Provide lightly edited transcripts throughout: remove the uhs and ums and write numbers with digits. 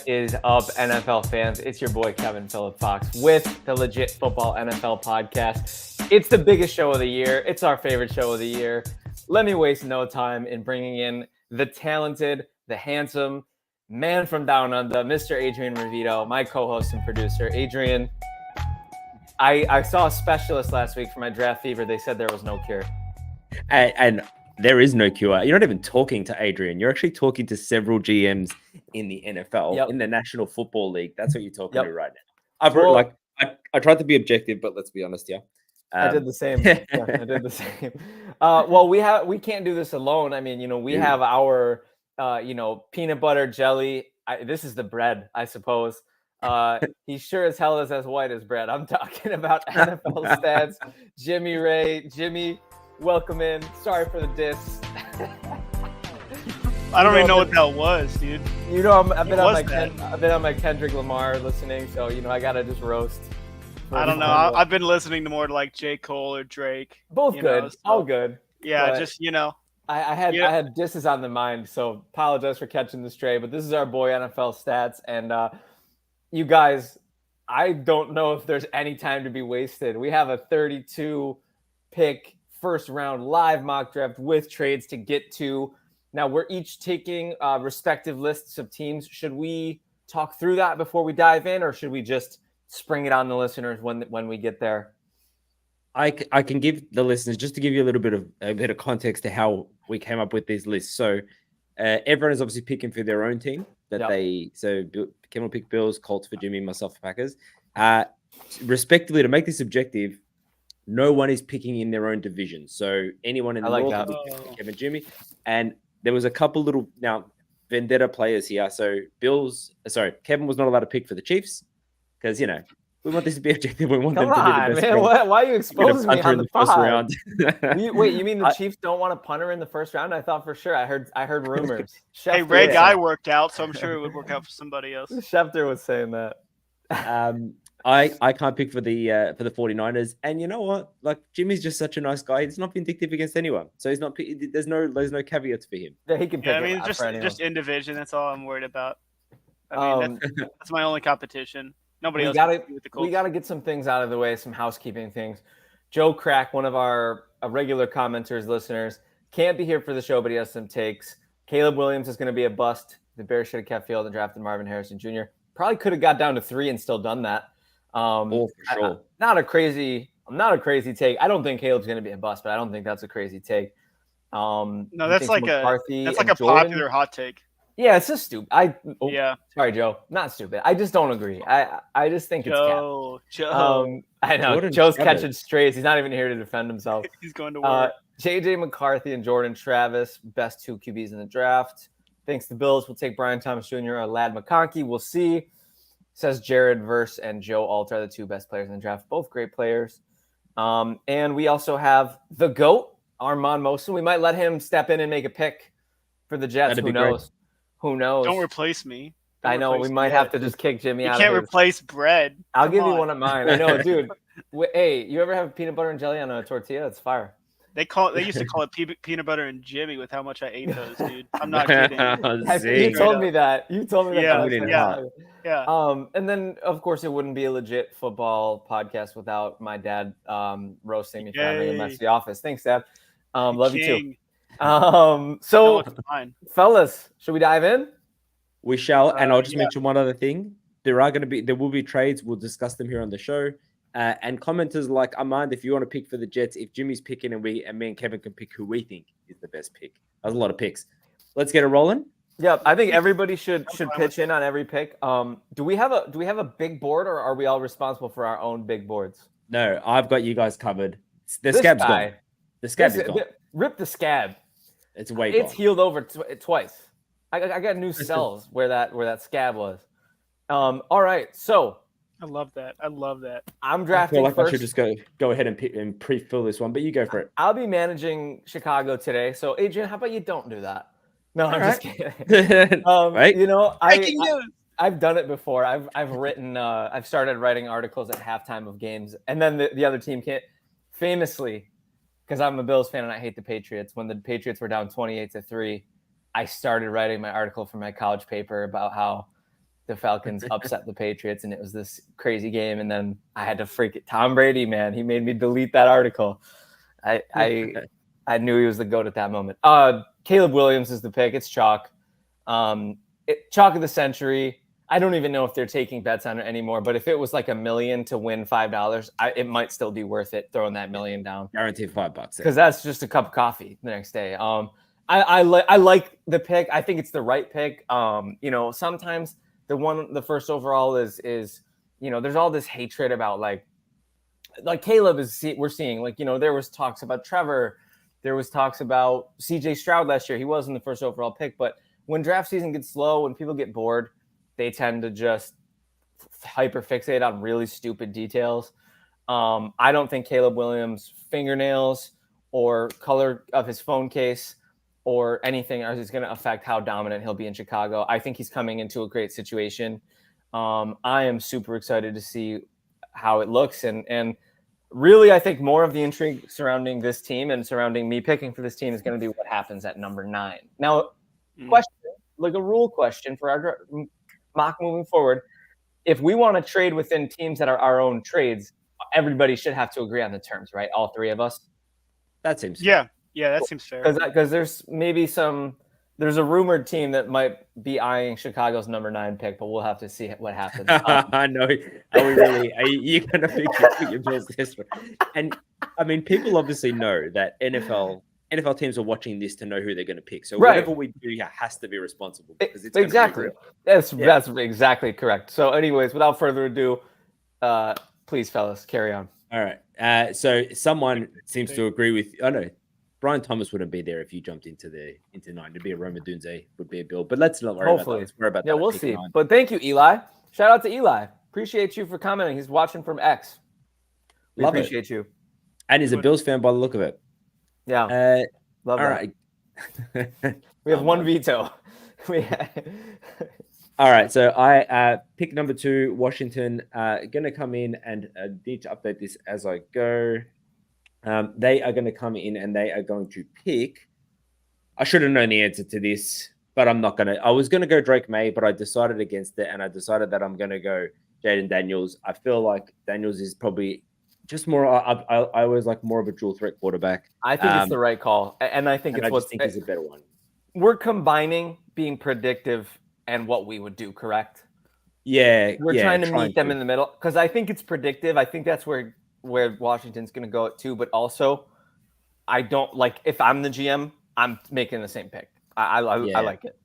is up, NFL fans? It's your boy Kevin Phillip Fox with the Legit Football NFL podcast. It's the biggest show of the year. It's our favorite show of the year. Let me waste no time in bringing in the talented, the handsome man from down under, Mr. Adrian Revito, my co-host and producer. Adrian, I saw a specialist last week for my draft fever. They said there was no cure. And there is no cure. You're not even talking to Adrian. You're actually talking to several GMs in the NFL, in the National Football League. That's what you're talking to right now. I tried to be objective, but let's be honest here. I did the same. I did the same. Well, we can't do this alone. I mean, we have our peanut butter jelly. This is the bread, I suppose. He sure as hell is as white as bread. I'm talking about NFL stats. Jimmy Ray. Jimmy, welcome in. Sorry for the diss. I don't even know what that was, dude. I've been on my Kendrick Lamar listening, so I gotta just roast. I don't know. I've been listening to more to like J. Cole or Drake. Both good, all good. Yeah, but just I had disses on the mind, so apologize for catching the stray. But this is our boy NFL Stats, and you guys, I don't know if there's any time to be wasted. We have a 32 pick first round live mock draft with trades to get to. Now we're each taking respective lists of teams. Should we talk through that before we dive in, or should we just spring it on the listeners when we get there? I can give the listeners, just to give you a bit of context to how we came up with these lists. So everyone is obviously picking for their own team so Kevin will pick Bills, Colts for Jimmy, myself for Packers. Respectively, to make this objective, no one is picking in their own division. So anyone in the North will pick Kevin, Jimmy. And there was a couple little vendetta players here. So Kevin was not allowed to pick for the Chiefs because, we want this to be objective. We want them to be the best. Man, why are you exposing me on the first round? Wait, you mean the Chiefs don't want a punter in the first round? I thought for sure. I heard rumors. Hey, Ray Guy worked out, so I'm sure it would work out for somebody else. Schefter was saying that. I can't pick for the 49ers, and you know what? Like Jimmy's just such a nice guy. He's not vindictive against anyone, so he's not. There's no caveats for him. Yeah, he can pick. Just in division. That's all I'm worried about. I mean, that's my only competition. Nobody else. We got to get some things out of the way, some housekeeping things. Joe Crack, one of our regular commenters, listeners, can't be here for the show, but he has some takes. Caleb Williams is going to be a bust. The Bears should have kept Field and drafted Marvin Harrison Jr. Probably could have got down to 3 and still done that. For sure. Not a crazy take. I don't think Caleb's going to be a bust, but I don't think that's a crazy take. No, that's like a popular hot take. Yeah, it's just stupid. Sorry, Joe. Not stupid. I just don't agree. I just think it's Joe. I know. Joe's catching strays. He's not even here to defend himself. He's going to work. JJ McCarthy and Jordan Travis, best 2 QBs in the draft. Thanks to Bills, we'll take Brian Thomas Jr. or Ladd McConkey. We'll see. Says Jared Verse and Joe Alt are the 2 best players in the draft. Both great players. And we also have the GOAT, Armand Mosin. We might let him step in and make a pick for the Jets. Who knows? Great. Who knows? Don't replace me. I know. We might have to just kick Jimmy out. You can't replace bread. I'll give you one of mine. I know, dude. Hey, you ever have peanut butter and jelly on a tortilla? It's fire. They used to call it peanut butter and Jimmy with how much I ate those, dude. I'm not kidding. You told me that. Yeah. And then of course it wouldn't be a legit football podcast without my dad roasting me for having a messy office. Thanks, Dad. Love you too. So fellas, should we dive in? We shall. And I'll just mention one other thing. There will be trades. We'll discuss them here on the show. And commenters like Armand, if you want to pick for the Jets, if Jimmy's picking and me and Kevin can pick who we think is the best pick. That's a lot of picks. Let's get it rolling. Yeah, I think everybody should pitch in on every pick. Do we have a big board, or are we all responsible for our own big boards? No, I've got you guys covered. The scab's gone. The scab is gone. Rip the scab. It's way gone. It's healed over twice. I got new cells where that scab was. All right, so I love that. I'm drafting first. I should just go ahead and pre-fill this one, but you go for it. I'll be managing Chicago today. So, Adrian, how about you don't do that? No, I'm just kidding. Right? I've done it before. I've written. I've started writing articles at halftime of games, and then the other team can't. Famously, because I'm a Bills fan and I hate the Patriots. When the Patriots were down 28-3, I started writing my article for my college paper about how the Falcons upset the Patriots, and it was this crazy game. And then I had to freak it. Tom Brady, man, he made me delete that article. I knew he was the GOAT at that moment. Caleb Williams is the pick. It's chalk. Chalk of the century. I don't even know if they're taking bets on it anymore, but if it was like $1 million to win $5, it might still be worth it throwing that $1 million down. Guaranteed $5. Because that's just a cup of coffee the next day. I like the pick. I think it's the right pick. Sometimes the first overall is there's all this hatred about like Caleb we're seeing there was talks about Trevor, there was talks about CJ Stroud last year. He wasn't the first overall pick, but when draft season gets slow, when people get bored, they tend to just hyper fixate on really stupid details. I don't think Caleb Williams' fingernails or color of his phone case or anything is going to affect how dominant he'll be in Chicago. I think he's coming into a great situation. I am super excited to see how it looks. And really, I think more of the intrigue surrounding this team and surrounding me picking for this team is going to be what happens at number 9. Now, question, like a rule question for our mock moving forward. If we want to trade within teams that are our own trades, everybody should have to agree on the terms, right? All 3 of us. That seems fair. Yeah, that seems fair. Because there's maybe there's a rumored team that might be eyeing Chicago's number 9 pick, but we'll have to see what happens. I know. Are you going to pick your Bills this one? And I mean, people obviously know that NFL teams are watching this to know who they're going to pick. So whatever we do has to be responsible because it's exactly. That's exactly correct. So, anyways, without further ado, please, fellas, carry on. All right. So someone seems to agree with. I know Brian Thomas wouldn't be there if you jumped into 9. To be a Roma Dunze would be a Bill, but let's not worry about that. Let's worry about that. We'll see. 9. But thank you, Eli. Shout out to Eli. Appreciate you for commenting. He's watching from X. We appreciate you. And he's a Bills fan by the look of it. Yeah. Love all that. Right. We have one veto. All right. So I pick number 2, Washington. Going to come in and need to update this as I go. They are going to come in and they are going to pick. I should have known the answer to this, but I'm not going to. I was going to go Drake May, but I decided against it, and I decided that I'm going to go Jaden Daniels. I feel like Daniels is probably just more. I always like more of a dual threat quarterback. I think it's the right call, and I think it's a better one. We're combining being predictive and what we would do, correct? Yeah, we're trying to meet them in the middle because I think it's predictive. I think that's where Washington's going to go at 2, but also I don't like if I'm the GM, I'm making the same pick. I like it.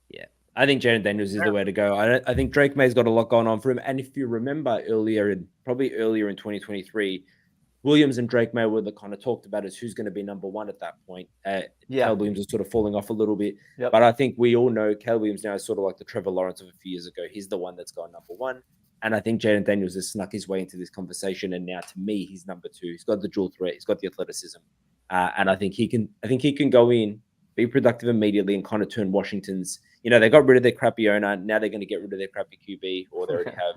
Yeah, I think Jaden Daniels is the way to go. I think Drake May's got a lot going on for him. And if you remember earlier in 2023, Williams and Drake May were the kind of talked about as who's going to be number 1 at that point. Caleb Williams is sort of falling off a little bit. Yep. But I think we all know Caleb Williams now is sort of like the Trevor Lawrence of a few years ago. He's the one that's gone number 1. And I think Jaden Daniels has snuck his way into this conversation. And now to me, he's number 2. He's got the dual threat. He's got the athleticism. And I think he can go in, be productive immediately and kind of turn Washington's, they got rid of their crappy owner. Now they're going to get rid of their crappy QB, or they already have.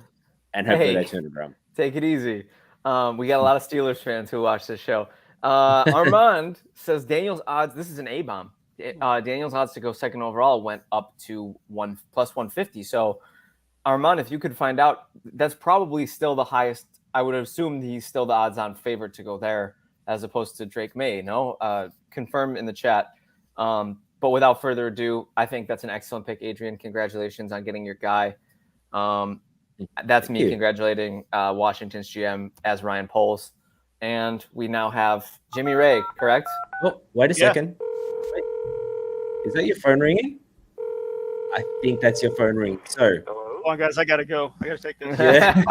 And hopefully they turn it around. Take it easy. We got a lot of Steelers fans who watch this show. Armand says Daniels odds. This is an A-bomb. Daniels odds to go 2nd overall went up to plus 150. So Armand, if you could find out, that's probably still the highest. I would assume he's still the odds-on favorite to go there as opposed to Drake May. No, confirm in the chat. But without further ado, I think that's an excellent pick, Adrian. Congratulations on getting your guy. That's me congratulating Washington's GM as Ryan Poles. And we now have Jimmy Ray, correct? Oh, wait a second. Wait. Is that your phone ringing? I think that's your phone ringing. So, come on, guys, I gotta go. I gotta take this. Yeah.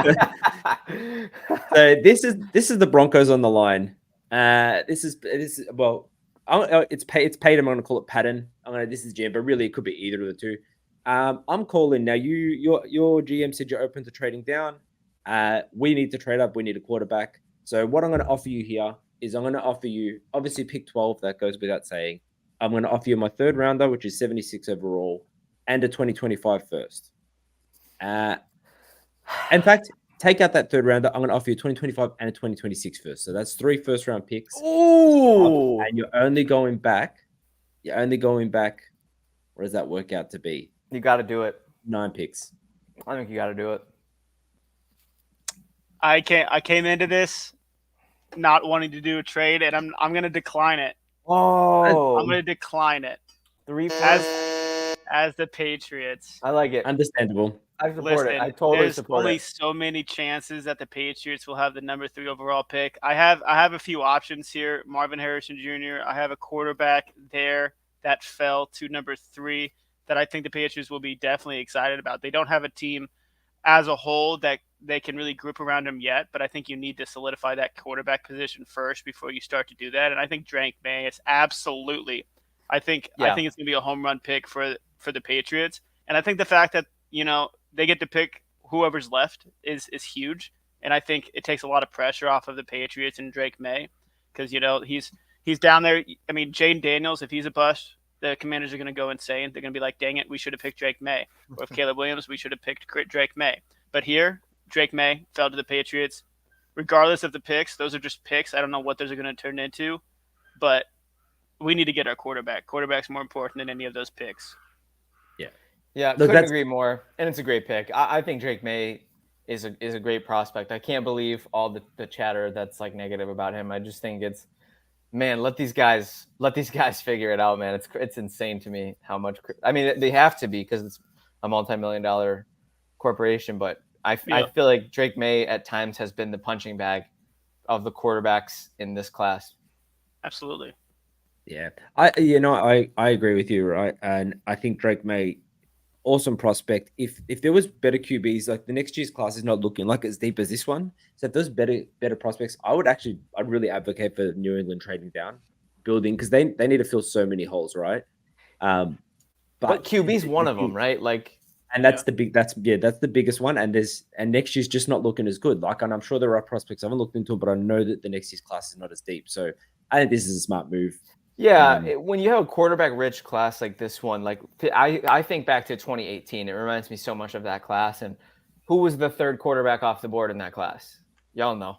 So this is the Broncos on the line. This is it's paid. I'm going to call it Patton. This is GM, but really it could be either of the two. I'm calling now. Your GM said you're open to trading down. We need to trade up. We need a quarterback. So what I'm going to offer you here is I'm going to offer you, obviously pick 12. That goes without saying. I'm going to offer you my 3rd rounder, which is 76 overall, and a 2025 first. In fact, take out that 3rd rounder. I'm going to offer you a 2025 and a 2026 first. So that's 3 first-round picks. Ooh! And you're only going back. What does that work out to be? You got to do it. 9 picks. I think you got to do it. I came into this not wanting to do a trade, and I'm going to decline it. Oh, I'm going to decline it. 3 as the Patriots. I like it. Understandable. I support it. I totally there's support only it. so many chances that the Patriots will have the number 3 overall pick. I have a few options here. Marvin Harrison Jr. I have a quarterback there that fell to number 3 that I think the Patriots will be definitely excited about. They don't have a team as a whole that they can really group around him yet, but I think you need to solidify that quarterback position first before you start to do that. And I think Drake May is absolutely, I think it's going to be a home run pick for the Patriots. And I think the fact that, they get to pick whoever's left is huge. And I think it takes a lot of pressure off of the Patriots and Drake May because, he's down there. I mean, Jaden Daniels, if he's a bust, the Commanders are going to go insane. They're going to be like, dang it, we should have picked Drake May. Or if Caleb Williams, we should have picked Drake May. But here, Drake May fell to the Patriots. Regardless of the picks, those are just picks. I don't know what those are going to turn into. But we need to get our quarterback. Quarterback's more important than any of those picks. Yeah, couldn't agree more. And it's a great pick. I think Drake May is a great prospect. I can't believe all the chatter that's like negative about him. I just think it's, man, let these guys figure it out, man. It's insane to me how much. I mean, they have to be because it's a multi-million-dollar corporation. But I feel like Drake May at times has been the punching bag of the quarterbacks in this class. Absolutely. Yeah, I agree with you, right? And I think Drake May, awesome prospect. If there was better QBs, like the next year's class is not looking like as deep as this one. So if there's better prospects, I'd really advocate for New England trading down, building, because they need to fill so many holes, right? But QB's one of them, right? Like, and that's the biggest one. And next year's just not looking as good. Like, and I'm sure there are prospects I haven't looked into, but I know that the next year's class is not as deep. So I think this is a smart move. Yeah, when you have a quarterback-rich class like this one, like I think back to 2018, it reminds me so much of that class. And who was the third quarterback off the board in that class? Y'all know.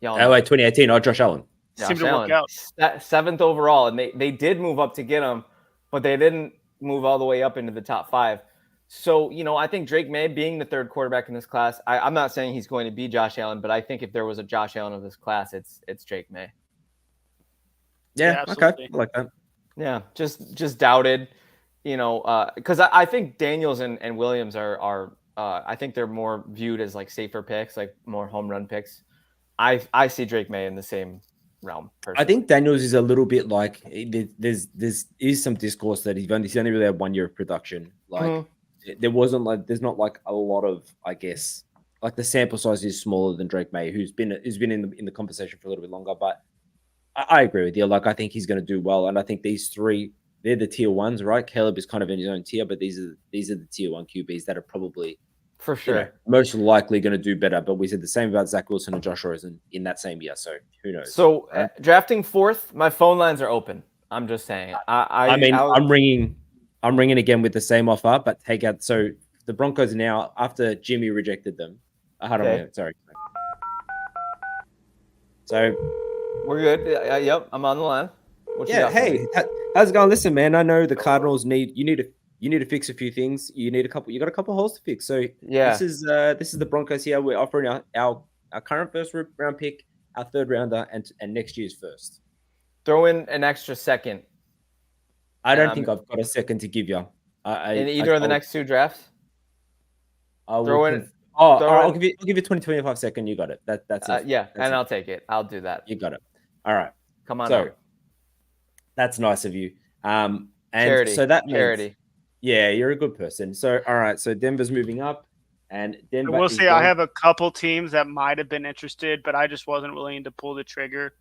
Oh, wait, 2018, Josh Allen. Seemed to work out. 7th overall, and they did move up to get him, but they didn't move all the way up into the top 5. So, I think Drake May being the third quarterback in this class, I'm not saying he's going to be Josh Allen, but I think if there was a Josh Allen of this class, it's Drake May. Yeah, okay, I like that. Yeah, just doubted, because I think Daniels and Williams are I think they're more viewed as like safer picks, like more home run picks. I see Drake May in the same realm. Personally. I think Daniels is a little bit like there's some discourse that he's only really had 1 year of production. Like there's not like a lot of, I guess, like the sample size is smaller than Drake May, who's been in the conversation for a little bit longer, but. I agree with you. Like, I think he's going to do well, and I think these 3, they're the tier 1s, right? Caleb is kind of in his own tier, but these are the tier 1 QBs that are probably for sure most likely going to do better. But we said the same about Zach Wilson and Josh Rosen in that same year, so who knows? So drafting 4th, my phone lines are open. I'm just saying. I'm ringing again with the same offer, but take out. So the Broncos now, after Jimmy rejected them. Hold on a minute, sorry. So. We're good. Yep, I'm on the line. Hey, how's it going? Listen, man, I know the Cardinals you need to fix a few things. You got a couple holes to fix. So this is the Broncos here. We're offering our current first round pick, our 3rd rounder, and next year's first. Throw in an extra second. I don't think I've got a second to give you. In either of the next 2 drafts. Throw in. I'll give you 20-25 second. You got it. That's it. I'll take it. I'll do that. You got it. All right. Come on. So that's nice of you. And charity. So that means, charity. Yeah, you're a good person. So all right. So Denver's moving up, and Denver. We'll see. I have a couple teams that might have been interested, but I just wasn't willing to pull the trigger.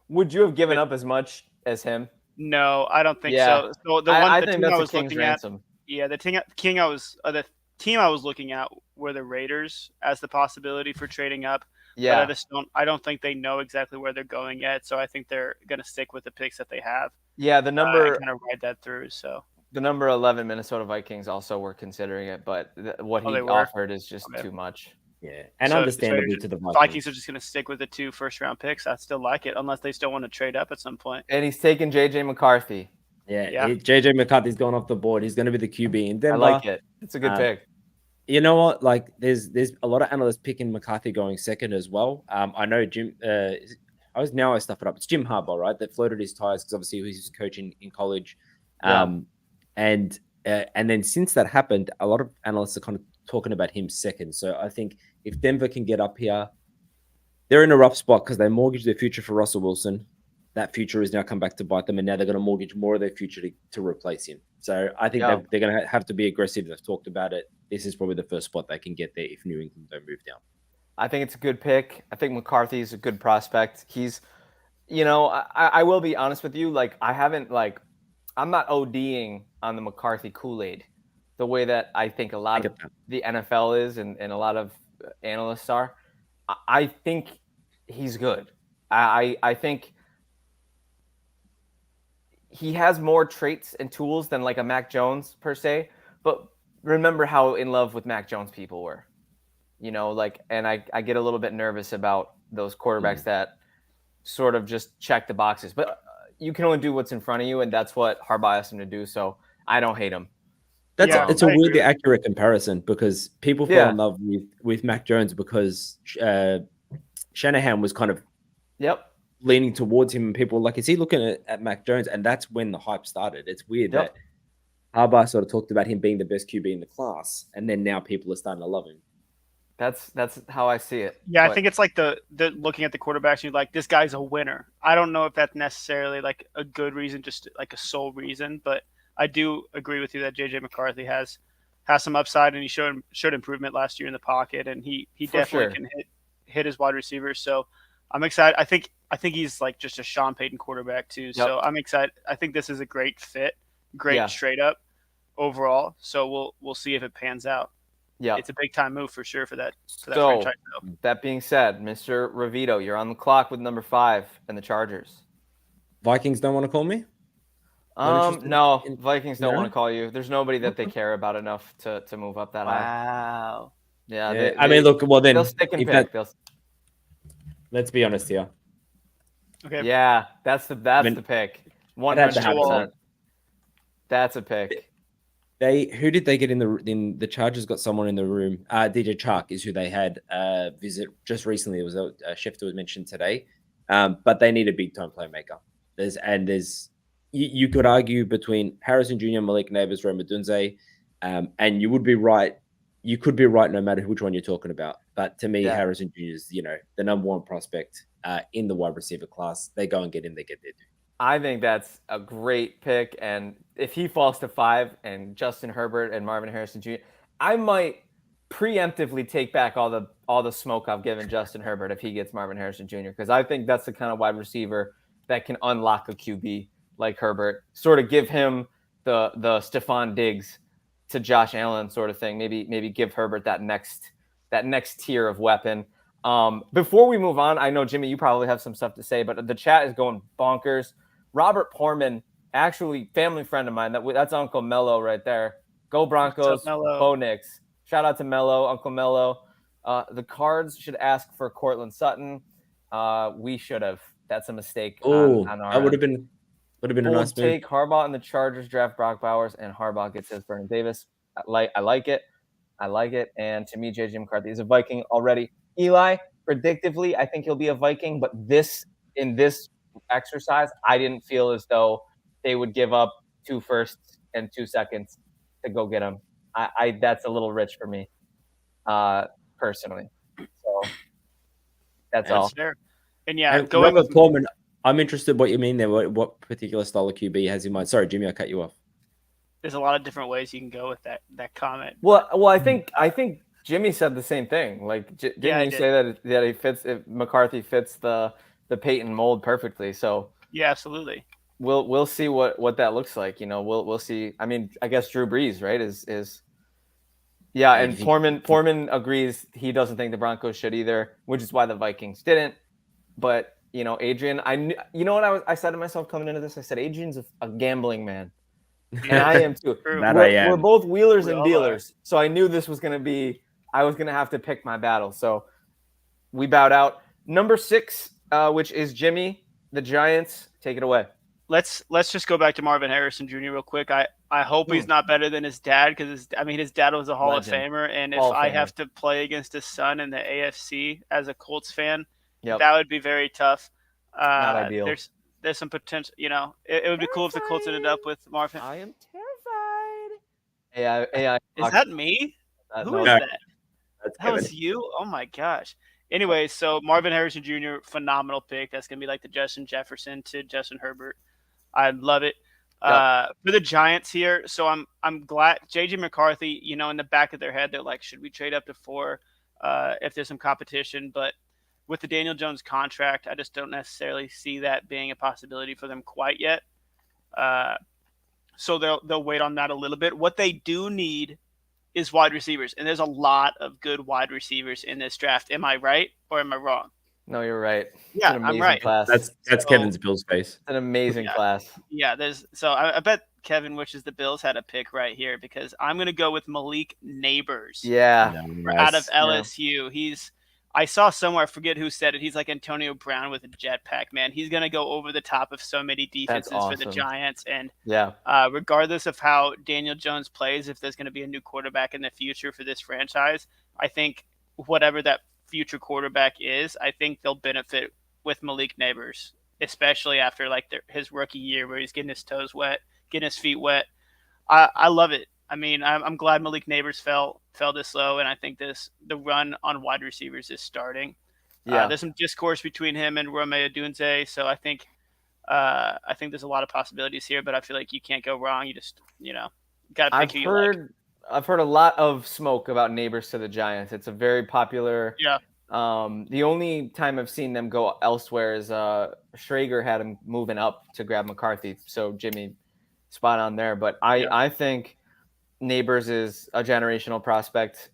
Would you have given up as much as him? No, I don't think so. So I think that's a king's ransom. The team I was looking at were the Raiders as the possibility for trading up. Yeah, but I don't think they know exactly where they're going yet. So I think they're going to stick with the picks that they have. Yeah, the number kind of ride that through. So the number 11 Minnesota Vikings also were considering it, but what he offered is just too much. Yeah, and understandable to the Vikings. Vikings are just going to stick with the 2 first-round picks. I still like it, unless they still want to trade up at some point. And he's taking JJ McCarthy. JJ McCarthy's gone off the board. He's going to be the QB in Denver. I like it. It's a good pick. You know what? Like, there's a lot of analysts picking McCarthy going second as well. I know Jim. I stuff it up. It's Jim Harbaugh, right? That floated his tires because obviously he was coaching in college. And then since that happened, a lot of analysts are kind of talking about him second. So I think if Denver can get up here, they're in a rough spot because they mortgaged their future for Russell Wilson. That future has now come back to bite them, and now they're going to mortgage more of their future to replace him. So I think they're going to have to be aggressive. They've talked about it. This is probably the first spot they can get there if New England don't move down. I think it's a good pick. I think McCarthy's a good prospect. He's, I will be honest with you. Like, I'm not ODing on the McCarthy Kool-Aid the way that I think a lot of the NFL is and a lot of analysts are. I think he's good. I think he has more traits and tools than like a Mac Jones per se, but remember how in love with Mac Jones people were, and I get a little bit nervous about those quarterbacks that sort of just check the boxes, but you can only do what's in front of you. And that's what Harbaugh asked him to do. So I don't hate him. It's a weirdly accurate comparison because people fall in love with Mac Jones because Shanahan was kind of leaning towards him, and people were like, is he looking at Mac Jones? And that's when the hype started. It's weird that Harbaugh sort of talked about him being the best QB in the class, and then now people are starting to love him. That's how I see it. Yeah, I think it's like the looking at the quarterbacks, you're like, this guy's a winner. I don't know if that's necessarily like a good reason, just like a sole reason, but I do agree with you that JJ McCarthy has some upside, and he showed improvement last year in the pocket, and he definitely can hit his wide receivers. So I'm excited. I think he's like just a Sean Payton quarterback too. So I'm excited. I think this is a great fit, straight up overall. So we'll see if it pans out. Yeah, it's a big time move for sure for that franchise. That being said, Mr. Ravito, you're on the clock with number 5 and the Chargers. Vikings don't want to call me? No, Vikings don't want to call you. There's nobody that they care about enough to move up that high. Wow. Yeah. I mean, look, well then, they'll stick and pick. Let's be honest here. Okay. Yeah, that's the pick. 100%. That's a pick. Who did they get in the Chargers? Got someone in the room. DJ Chark is who they had visit just recently. It was Schefter was mentioned today, but they need a big time playmaker. You could argue between Harrison Jr., Malik Neighbors, Rome Odunze, and you would be right. You could be right no matter which one you're talking about. But to me, Harrison Jr. is the number one prospect in the wide receiver class. They go and get him. They get there too. I think that's a great pick, and if he falls to 5 and Justin Herbert and Marvin Harrison Jr., I might preemptively take back all the smoke I've given Justin Herbert if he gets Marvin Harrison Jr., because I think that's the kind of wide receiver that can unlock a QB like Herbert, sort of give him the Stephon Diggs to Josh Allen sort of thing. Maybe give Herbert that next tier of weapon. Before we move on, I know Jimmy, you probably have some stuff to say, but the chat is going bonkers. Robert Porman, actually family friend of mine. That's Uncle Mello right there. Go Broncos, Bo Nix. Shout out to Mello, Uncle Mello. The Cards should ask for Cortland Sutton. We should have. That's a mistake. Oh, that would have been a nice take. Harbaugh and the Chargers draft Brock Bowers, and Harbaugh gets his Vernon Davis. I like it. And to me, JJ McCarthy is a Viking already. Eli, predictively, I think he'll be a Viking, but in this exercise, I didn't feel as though they would give up 2 firsts and 2 seconds to go get him. I that's a little rich for me, personally. So that's all. Fair. And going with Coleman, I'm interested what you mean there. What particular style of QB has in mind? Sorry, Jimmy, I cut you off. There's a lot of different ways you can go with that comment. Well, I think Jimmy said the same thing. Like, didn't you say that he fits? If McCarthy fits the Peyton mold perfectly. So yeah, absolutely. We'll see what that looks like. We'll see. I mean, I guess Drew Brees, right? Is and Foreman agrees he doesn't think the Broncos should either, which is why the Vikings didn't. But Adrian, I said to myself coming into this, I said Adrian's a gambling man, and I am too. We're both wheelers and dealers, so I knew this was going to be. I was going to have to pick my battle, so we bowed out. Number 6. Which is Jimmy, the Giants. Take it away. let's just go back to Marvin Harrison Jr. real quick. I hope he's not better than his dad because his dad was a Hall of Famer, and if I have to play against his son in the AFC as a Colts fan, that would be very tough. Not ideal. There's some potential. It would be cool if the Colts ended up with Marvin. I am terrified. AI. Is that me? Who is that? That was you? Oh my gosh. Anyway, so Marvin Harrison Jr., phenomenal pick. That's gonna be like the Justin Jefferson to Justin Herbert. I love it. For the Giants here, so I'm glad JJ McCarthy, in the back of their head, they're like, should we trade up to 4 if there's some competition? But with the Daniel Jones contract, I just don't necessarily see that being a possibility for them quite yet. So they'll wait on that a little bit. What they do need is wide receivers, and there's a lot of good wide receivers in this draft. Am I right or am I wrong? No, you're right. Yeah, I'm right. Class. That's Kevin's Bills face. An amazing class. Yeah, I bet Kevin wishes the Bills had a pick right here because I'm going to go with Malik Neighbors. Yeah. Out of LSU. Yeah. I saw somewhere, I forget who said it, he's like Antonio Brown with a jetpack, man. He's going to go over the top of so many defenses for the Giants. And regardless of how Daniel Jones plays, if there's going to be a new quarterback in the future for this franchise, I think whatever that future quarterback is, I think they'll benefit with Malik Neighbors, especially after his rookie year where he's getting his toes wet, getting his feet wet. I love it. I mean, I'm glad Malik Neighbors fell this low, and I think the run on wide receivers is starting. Yeah, there's some discourse between him and Rome Odunze, so I think there's a lot of possibilities here. But I feel like you can't go wrong. You just got to pick who you like. I've heard a lot of smoke about Neighbors to the Giants. It's a very popular. Yeah. The only time I've seen them go elsewhere is Schrager had him moving up to grab McCarthy. So Jimmy, spot on there. But I think Neighbors is a generational prospect.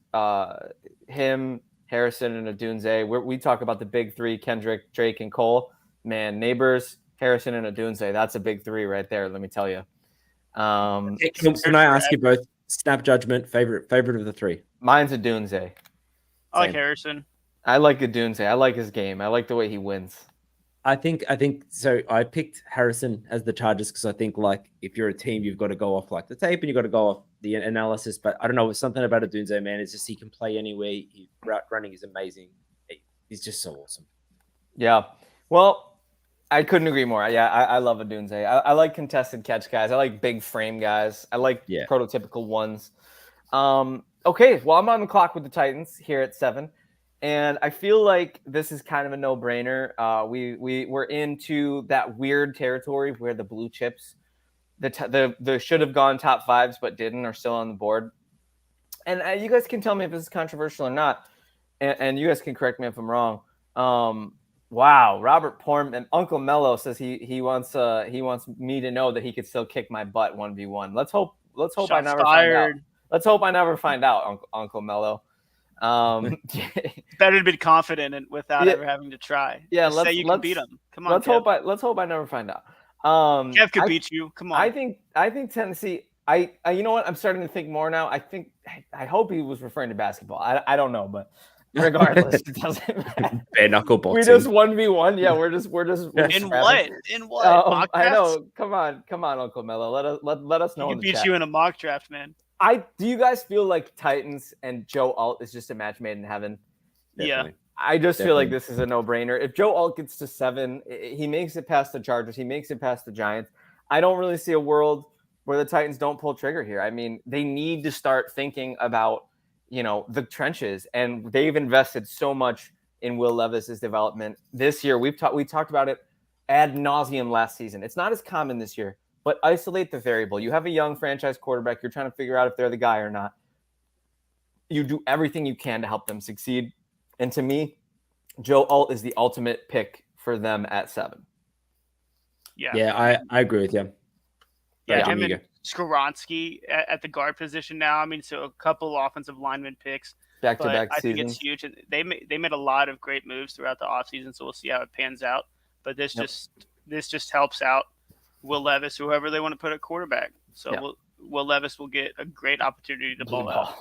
Him, Harrison, and Odunze. We talk about the big three: Kendrick, Drake, and Cole. Man, Neighbors, Harrison, and Odunze. That's a big three right there. Let me tell you. Can I ask you both? Snap judgment, favorite of the three. Mine's Odunze. I like Harrison. I like Odunze. I like his game. I like the way he wins. I think so. I picked Harrison as the Chargers because I think if you're a team, you've got to go off the tape and you've got to go off the analysis. But I don't know, something about Odunze, man. It's just he can play anywhere. Route running is amazing. He's just so awesome. Yeah. Well, I couldn't agree more. Yeah, I love Odunze. I like contested catch guys. I like big frame guys. I like prototypical ones. Okay, well, I'm on the clock with the Titans here at 7. And I feel like this is kind of a no-brainer. We're into that weird territory where the blue chips, the should have gone top 5s but didn't, are still on the board. And you guys can tell me if this is controversial or not. And you guys can correct me if I'm wrong. Wow, Robert Portman, Uncle Mello says he wants me to know that he could still kick my butt 1v1. Let's hope I never find out. Let's hope I never find out, Uncle Mello. Better to be confident and without ever having to try. Yeah, let's say you can beat him. Come on, let's hope I never find out. Kev could beat you. Come on. I think Tennessee. I you know what? I'm starting to think more now. I hope he was referring to basketball. I don't know, but regardless, it doesn't matter. Bare knuckle boxing. We just 1v1. Yeah, we're just in what? In what? I know. Come on, Uncle Mello. Let us know. He can beat you in a mock draft, man. Do you guys feel like Titans and Joe Alt is just a match made in heaven? Definitely. Yeah. I just feel like this is a no-brainer. If Joe Alt gets to 7, he makes it past the Chargers. He makes it past the Giants. I don't really see a world where the Titans don't pull trigger here. I mean, they need to start thinking about, the trenches, and they've invested so much in Will Levis's development this year. We talked about it ad nauseum last season. It's not as common this year. But isolate the variable. You have a young franchise quarterback. You're trying to figure out if they're the guy or not. You do everything you can to help them succeed. And to me, Joe Alt is the ultimate pick for them at 7. Yeah, I agree with you. Yeah, him and Skoronski at the guard position now. I mean, so a couple offensive lineman picks. Back-to-back seasons. I think it's huge. They made a lot of great moves throughout the offseason, so we'll see how it pans out. But this just helps out Will Levis, whoever they want to put at quarterback. So Will Levis will get a great opportunity to ball out.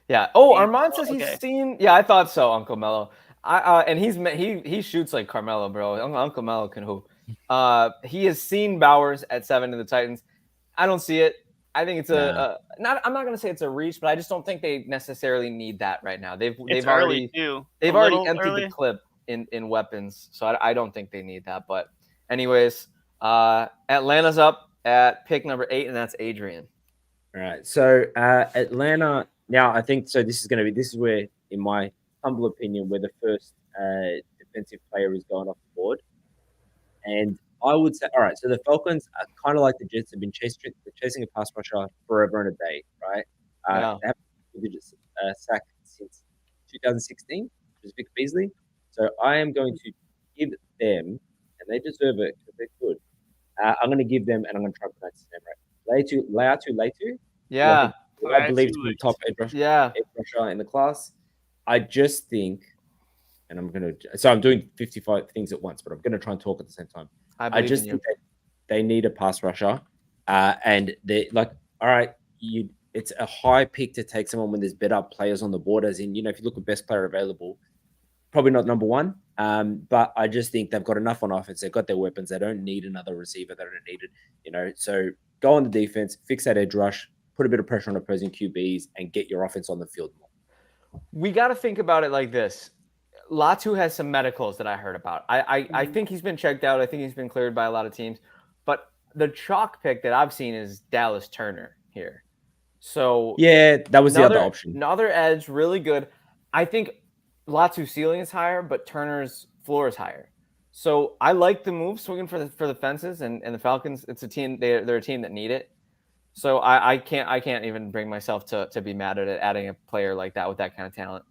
Yeah. Oh, Armand says he's seen. Yeah, I thought so, Uncle Mello. And he shoots like Carmelo, bro. Uncle Mello can hoop. He has seen Bowers at 7 to the Titans. I don't see it. I think it's I'm not going to say it's a reach, but I just don't think they necessarily need that right now. They've already emptied the clip in weapons, so I don't think they need that. But anyways, Atlanta's up at pick number 8, and that's Adrian. All right, so Atlanta now. I think so. This is where, in my humble opinion, where the first defensive player is going off the board, and I would say, all right. So the Falcons are kind of like the Jets, have been chasing a pass rusher forever and a day, right? Yeah. They haven't sack since 2016, which is Vic Beasley. So I am going to give them, and they deserve it because they're good. I'm going to give them, and I'm going to try to pronounce his name right. Laiatu. Yeah. I believe he's the top edge rusher in the class. I just think, and I'm doing 55 things at once, but I'm going to try and talk at the same time. I just think that they need a pass rusher, and they're like, all right, it's a high pick to take someone when there's better players on the board. As in, if you look at best player available, probably not number one. But I just think they've got enough on offense. They've got their weapons. They don't need another receiver. They don't need it. So go on the defense, fix that edge rush, put a bit of pressure on opposing QBs, and get your offense on the field more. We got to think about it like this. Latu has some medicals that I heard about. I think he's been checked out. I think he's been cleared by a lot of teams. But the chalk pick that I've seen is Dallas Turner here. So yeah, that was the other option. Another edge, really good. I think Latu's ceiling is higher, but Turner's floor is higher. So I like the move, swinging for the fences, and the Falcons. It's a team. They're a team that need it. So I can't even bring myself to be mad at it, adding a player like that with that kind of talent.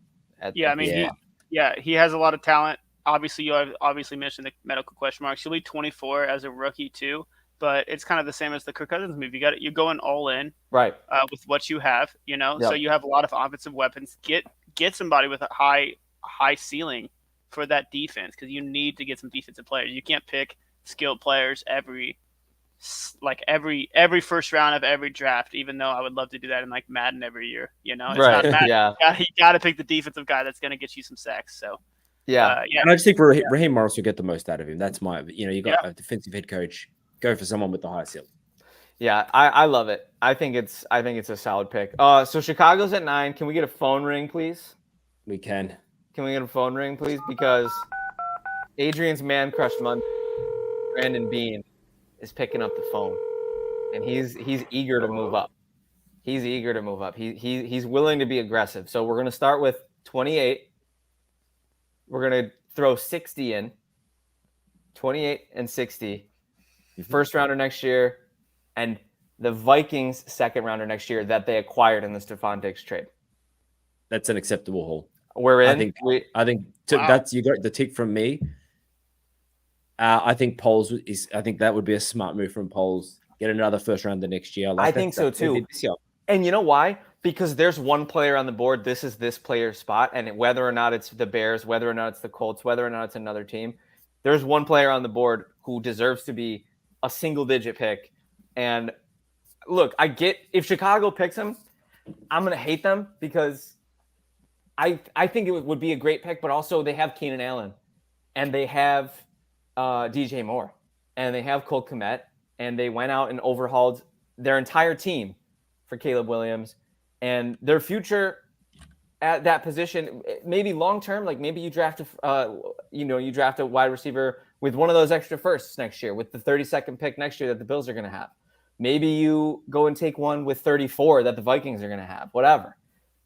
He has a lot of talent. Obviously, you have mentioned the medical question marks. He'll be 24 as a rookie too, but it's kind of the same as the Kirk Cousins move. You're going all in, right? With what you have, So you have a lot of offensive weapons. Get somebody with a high ceiling for that defense, because you need to get some defensive players. You can't pick skilled players every first round of every draft, even though I would love to do that in like Madden every year. It's not Madden. Yeah. You got to pick the defensive guy that's going to get you some sacks. So yeah. And I just think Raheem Morris will get the most out of him. That's you got a defensive head coach. Go for someone with the high ceiling. Yeah, I love it. I think it's a solid pick. So Chicago's at 9. Can we get a phone ring, please? We can. Can we get a phone ring, please? Because Adrian's man crush Monday, Brandon Bean, is picking up the phone, and he's eager to move up. He's eager to move up. He's willing to be aggressive. So we're going to start with 28. We're going to throw 60 in. 28 and 60. First rounder next year, and the Vikings second rounder next year that they acquired in the Stephon Diggs trade. That's an acceptable haul. We're in. I think that's, you got the tick from me. I think I think that would be a smart move from Poles. Get another first rounder next year. I think so too. And you know why? Because there's one player on the board. This is this player's spot, and whether or not it's the Bears, whether or not it's the Colts, whether or not it's another team, there's one player on the board who deserves to be a single-digit pick. And look, I get if Chicago picks him, I'm going to hate them because I think it would be a great pick, but also they have Keenan Allen, and they have DJ Moore, and they have Cole Kmet, and they went out and overhauled their entire team for Caleb Williams, and their future at that position, maybe long-term, like maybe you draft a wide receiver with one of those extra firsts next year with the 32nd pick next year that the Bills are going to have. Maybe you go and take one with 34 that the Vikings are going to have, whatever.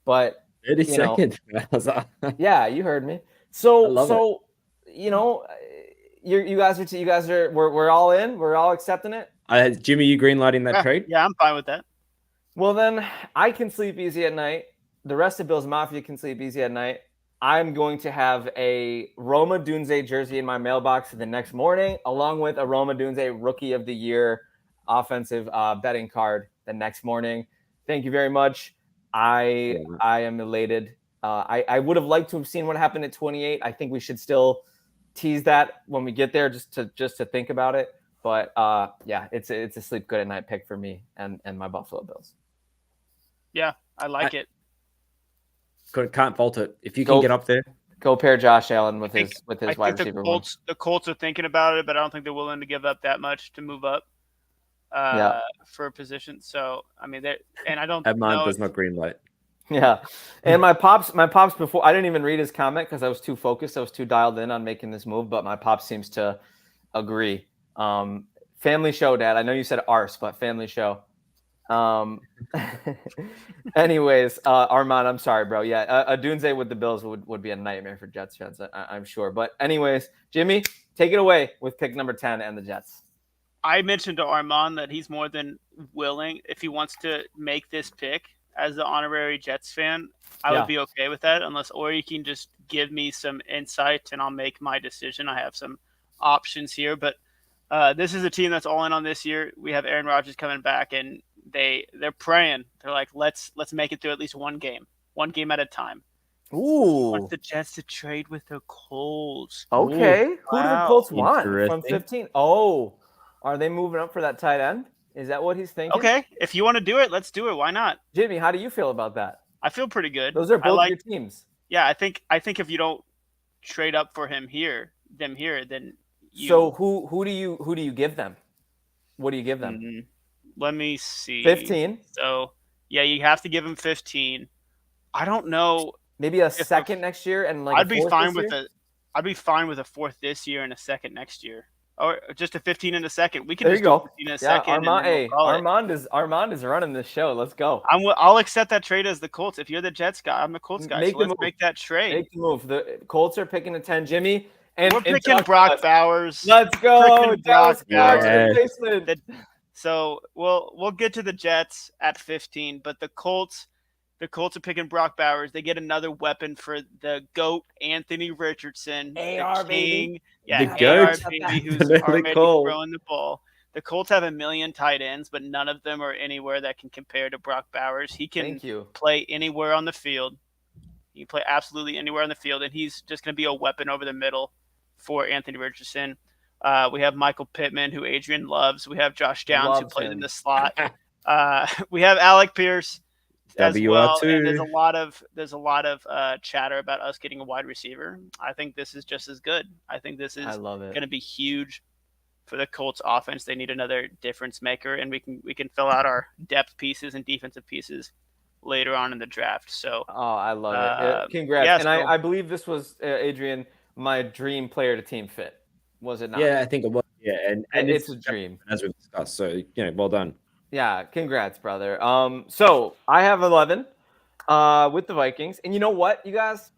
But 32nd. Yeah, you heard me. So you guys are we're all in. We're all accepting it. Jimmy, you greenlighting that trade? Yeah, I'm fine with that. Well, then I can sleep easy at night. The rest of Bills Mafia can sleep easy at night. I'm going to have a Roma Dunze jersey in my mailbox the next morning, along with a Roma Dunze Rookie of the Year offensive betting card the next morning. Thank you very much. I am elated. I would have liked to have seen what happened at 28. I think we should still tease that when we get there, just to think about it. But it's a sleep good at night pick for me and my Buffalo Bills. Yeah, I like it. Can't fault it. If you can get up there. Go pair Josh Allen with his I wide think receiver one. The Colts are thinking about it, but I don't think they're willing to give up that much to move up for a position. So I mean, and I don't Adman know. does not green light. Yeah, and my pops before I didn't even read his comment because I was too focused. I was too dialed in on making this move. But my pops seems to agree. Family show, Dad. I know you said arse, but family show. Anyways, Armand, I'm sorry, bro. Yeah, a Dunze with the Bills would be a nightmare for Jets fans, I'm sure. But anyways, Jimmy, take it away with pick number 10 and the Jets. I mentioned to Armand that he's more than willing, if he wants to make this pick as the honorary Jets fan, I would be okay with that, or you can just give me some insight and I'll make my decision. I have some options here, but this is a team that's all in on this year. We have Aaron Rodgers coming back, and they're praying. They're like, let's make it through at least one game at a time. Ooh, want the Jets to trade with the Colts. Okay, Ooh, who do the Colts want from 15? Oh, are they moving up for that tight end? Is that what he's thinking? Okay, if you want to do it, let's do it. Why not? Jimmy, how do you feel about that? I feel pretty good. Those are both your teams. Yeah, I think if you don't trade up for them here, then you. So who do you give them? What do you give them? Mm-hmm. Let me see. 15. So yeah, you have to give him 15. I don't know. Maybe a second next year and like I'd be fine with a fourth this year and a second next year. Or just a 15 and a second. We can there just you go. 15 and a second. Armand is running this show. Let's go. I'll accept that trade as the Colts. If you're the Jets guy, I'm the Colts guy. Let's make that trade. Make the move. The Colts are picking a 10, Jimmy. And we're picking Brock Bowers. Let's go. Brock Bowers. So we'll get to the Jets at 15, but the Colts are picking Brock Bowers. They get another weapon for the GOAT, Anthony Richardson. AR, baby. Yeah, the GOAT. Baby, who's already throwing the ball. The Colts have a million tight ends, but none of them are anywhere that can compare to Brock Bowers. He can play anywhere on the field. He can play absolutely anywhere on the field, and he's just going to be a weapon over the middle for Anthony Richardson. We have Michael Pittman, who Adrian loves. We have Josh Downs, who plays in the slot. We have Alec Pierce as well. And there's a lot of chatter about us getting a wide receiver. I think this is just as good. I think this is going to be huge for the Colts offense. They need another difference maker, and we can fill out our depth pieces and defensive pieces later on in the draft. So I love it. Congrats. Yeah, and I believe this was Adrian, my dream player to team fit. Was it not? Yeah, I think it was. Yeah, and it's a dream, as we've discussed. So well done. Yeah, congrats, brother. So I have 11 with the Vikings, and you know what, you guys?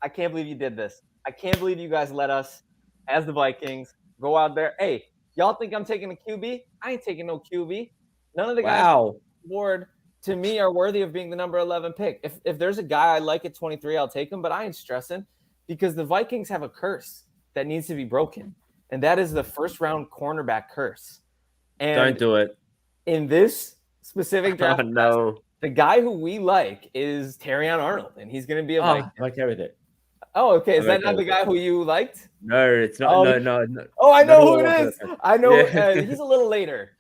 I can't believe you did this. I can't believe you guys let us, as the Vikings, go out there. Hey, y'all think I'm taking a QB? I ain't taking no QB. None of the guys on the board to me are worthy of being the number 11 pick. If there's a guy I like at 23, I'll take him, but I ain't stressing because the Vikings have a curse that needs to be broken, and that is the first-round cornerback curse. And don't do it. In this specific draft, no. The guy who we like is Terrion Arnold, and he's going to be a Viking. I'm okay with it. Oh, okay. Is that not the guy who you liked? No, it's not. No. Oh, I know who it is. I know. He's a little later.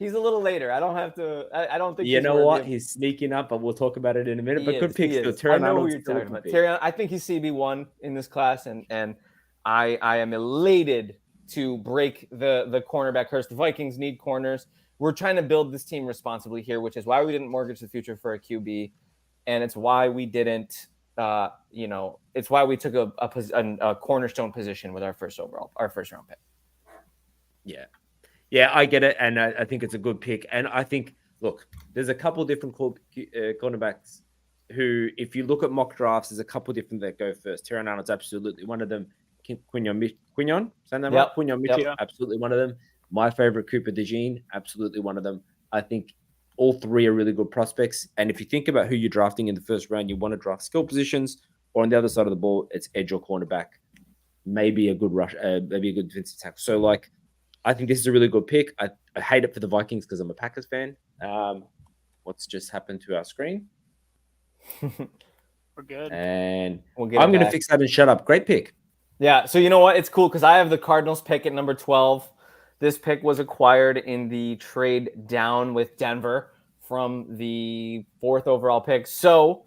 I don't have to. I don't think. You know what? He's sneaking up, but we'll talk about it in a minute. But good pick still. Terrion Arnold. You're talking about. Terrion, I think he's CB1 in this class, and I am elated to break the cornerback curse. The Vikings need corners. We're trying to build this team responsibly here, which is why we didn't mortgage the future for a QB, and it's why we didn't. It's why we took a cornerstone position with our first round pick. Yeah, I get it, and I think it's a good pick. And I think, look, there's a couple different cornerbacks who, if you look at mock drafts, there's a couple different that go first. Terrion Arnold's absolutely one of them. Quinyon, saying that right? Quinyon Mitchell, absolutely one of them. My favorite, Cooper DeJean, absolutely one of them. I think all three are really good prospects. And if you think about who you're drafting in the first round, you want to draft skill positions, or on the other side of the ball, it's edge or cornerback. Maybe a good rush, maybe a good defensive tackle. So, I think this is a really good pick. I hate it for the Vikings because I'm a Packers fan. What's just happened to our screen? We're good. And I'm going to fix that and shut up. Great pick. Yeah, so you know what? It's cool because I have the Cardinals pick at number 12. This pick was acquired in the trade down with Denver from the 4th overall pick. So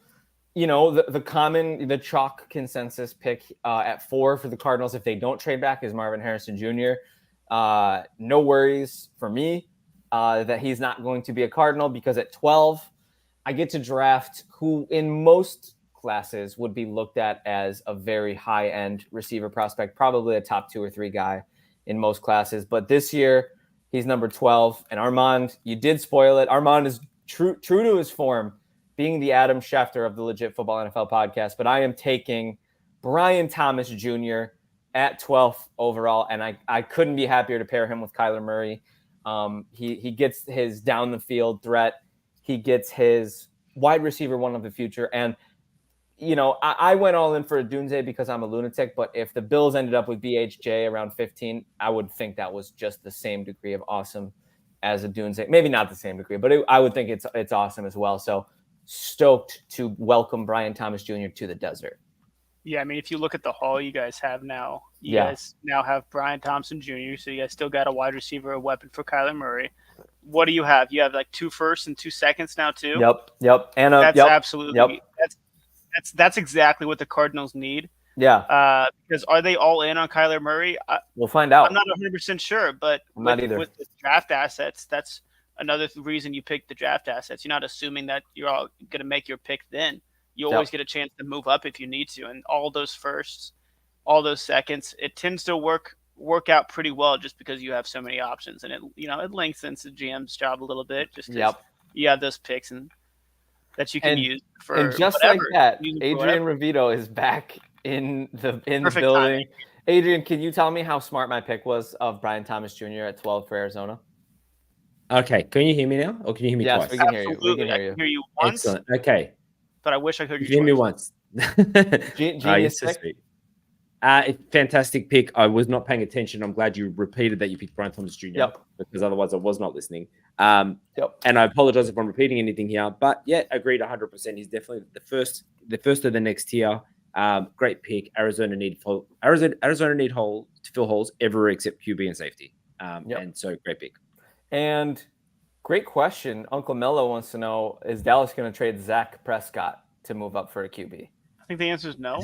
the chalk consensus pick at 4 for the Cardinals if they don't trade back is Marvin Harrison Jr. No worries for me that he's not going to be a Cardinal, because at 12, I get to draft who in most classes would be looked at as a very high-end receiver prospect, probably a top 2 or 3 guy in most classes. But this year, he's number 12. And Armand, you did spoil it. Armand is true to his form, being the Adam Schefter of the Legit Football NFL podcast. But I am taking Brian Thomas Jr. at 12th overall, and I couldn't be happier to pair him with Kyler Murray. He gets his down the field threat. He gets his wide receiver one of the future. And, I went all in for a Dunze because I'm a lunatic, but if the Bills ended up with BHJ around 15, I would think that was just the same degree of awesome as a Dunze. Maybe not the same degree, but I would think it's awesome as well. So stoked to welcome Brian Thomas Jr. to the desert. Yeah, I mean, if you look at the haul you guys have now, you guys now have Brian Thompson Jr., so you guys still got a wide receiver, a weapon for Kyler Murray. What do you have? You have like 2 firsts and 2 seconds now too? Yep. And that's absolutely that's exactly what the Cardinals need. Yeah. Because are they all in on Kyler Murray? We'll find out. I'm not 100% sure, but with the draft assets, that's another reason you pick the draft assets. You're not assuming that you're all going to make your pick then. You always get a chance to move up if you need to. And all those firsts, all those seconds, it tends to work out pretty well just because you have so many options. And it lengthens the GM's job a little bit just because you have those picks and that you can use for and just whatever. Like that, Adrian Revito is back in the building. Timing. Adrian, can you tell me how smart my pick was of Brian Thomas Jr. at 12 for Arizona? Okay, can you hear me now, or can you hear me twice? Yes, we can hear you. We can hear you. I can hear you once. Excellent. Okay, but I wish I heard you. Hear me once. Genius pick. Fantastic pick. I was not paying attention. I'm glad you repeated that you picked Brian Thomas Jr. Because otherwise I was not listening. And I apologize if I'm repeating anything here, but agreed 100%. He's definitely the first of the next tier. Great pick. Arizona need hole to fill holes everywhere except QB and safety. And so great pick. And great question. Uncle Mello wants to know: is Dallas going to trade Zach Prescott to move up for a QB? I think the answer is no.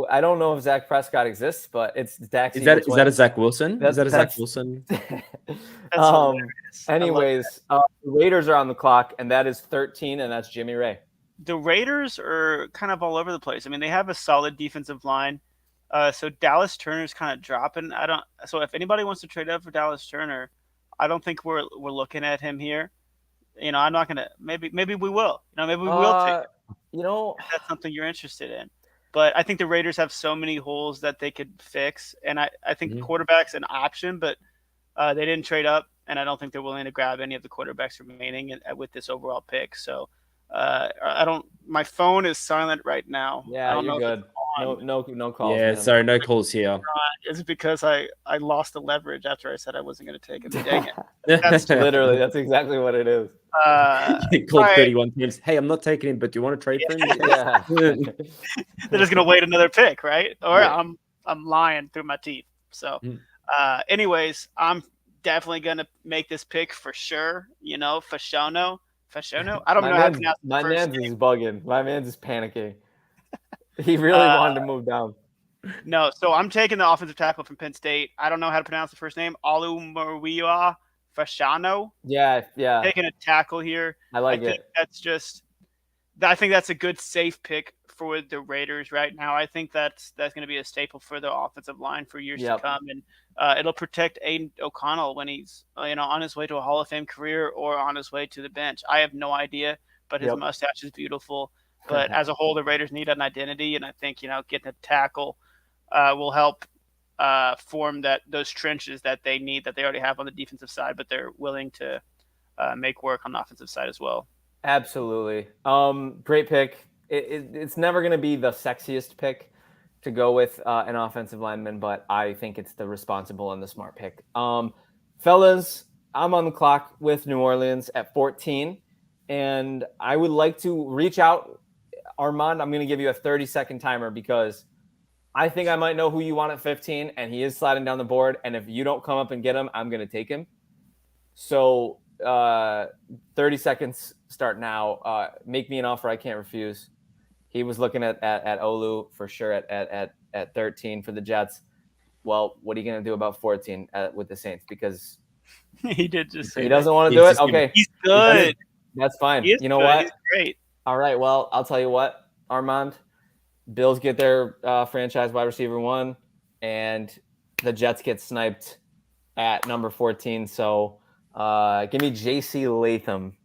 I don't know if Zach Prescott exists, but it's Dax. Is that a Zach Wilson? Is that a Zach Wilson? Anyways, the Raiders are on the clock, and that is 13, and that's Jimmy Ray. The Raiders are kind of all over the place. I mean, they have a solid defensive line. So Dallas Turner's kind of dropping. So if anybody wants to trade up for Dallas Turner, I don't think we're looking at him here. I'm not gonna. Maybe we will. Maybe we will take it. If that's something you're interested in. But I think the Raiders have so many holes that they could fix, and I think quarterback's an option, but they didn't trade up, and I don't think they're willing to grab any of the quarterbacks remaining with this overall pick. So I don't. My phone is silent right now. Yeah, I don't you're know good. No calls. Yeah, sorry, no calls here. It's because I lost the leverage after I said I wasn't going to take it. Dang it. That's exactly what it is. He called 31 times. Hey, I'm not taking him, but do you want to trade for him? Yeah. They're just going to wait another pick, right? Or I'm lying through my teeth. So, anyways, I'm definitely going to make this pick for sure. Fashono. I don't know how to pronounce my man's is bugging. My man's is panicking. He really wanted to move down. No, so I'm taking the offensive tackle from Penn State. I don't know how to pronounce the first name. Olumoyiwa Fashanu. Yeah. Taking a tackle here. I think I think that's a good safe pick for the Raiders right now. I think that's going to be a staple for the offensive line for years to come, and it'll protect Aiden O'Connell when he's on his way to a Hall of Fame career or on his way to the bench. I have no idea, but his mustache is beautiful. But as a whole, the Raiders need an identity, and I think getting a tackle will help form those trenches that they need, that they already have on the defensive side, but they're willing to make work on the offensive side as well. Absolutely. Great pick. It's never going to be the sexiest pick to go with an offensive lineman, but I think it's the responsible and the smart pick. Fellas, I'm on the clock with New Orleans at 14, and I would like to reach out. Armand, I'm going to give you a 30-second timer because I think I might know who you want at 15, and he is sliding down the board. And if you don't come up and get him, I'm going to take him. So 30 seconds start now. Make me an offer I can't refuse. He was looking at Olu for sure at 13 for the Jets. Well, what are you going to do about 14 with the Saints? Because he did just say he that. doesn't want to do it. Okay, He's good. That's fine. He is you know good. what? He's great. All right. Well, I'll tell you what, Armand. Bills get their franchise wide receiver 1, and the Jets get sniped at number 14. So give me J.C. Latham,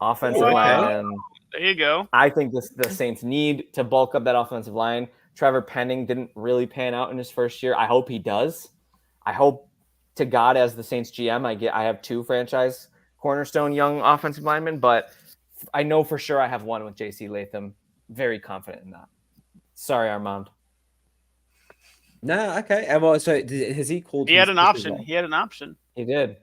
offensive lineman. There you go. I think the Saints need to bulk up that offensive line. Trevor Penning didn't really pan out in his first year. I hope he does. I hope to God, as the Saints GM, I have 2 franchise cornerstone young offensive linemen, but I know for sure I have one with J.C. Latham. Very confident in that. Sorry, Armand. No, okay. Well, so has he called? He had an option. He had an option. He did.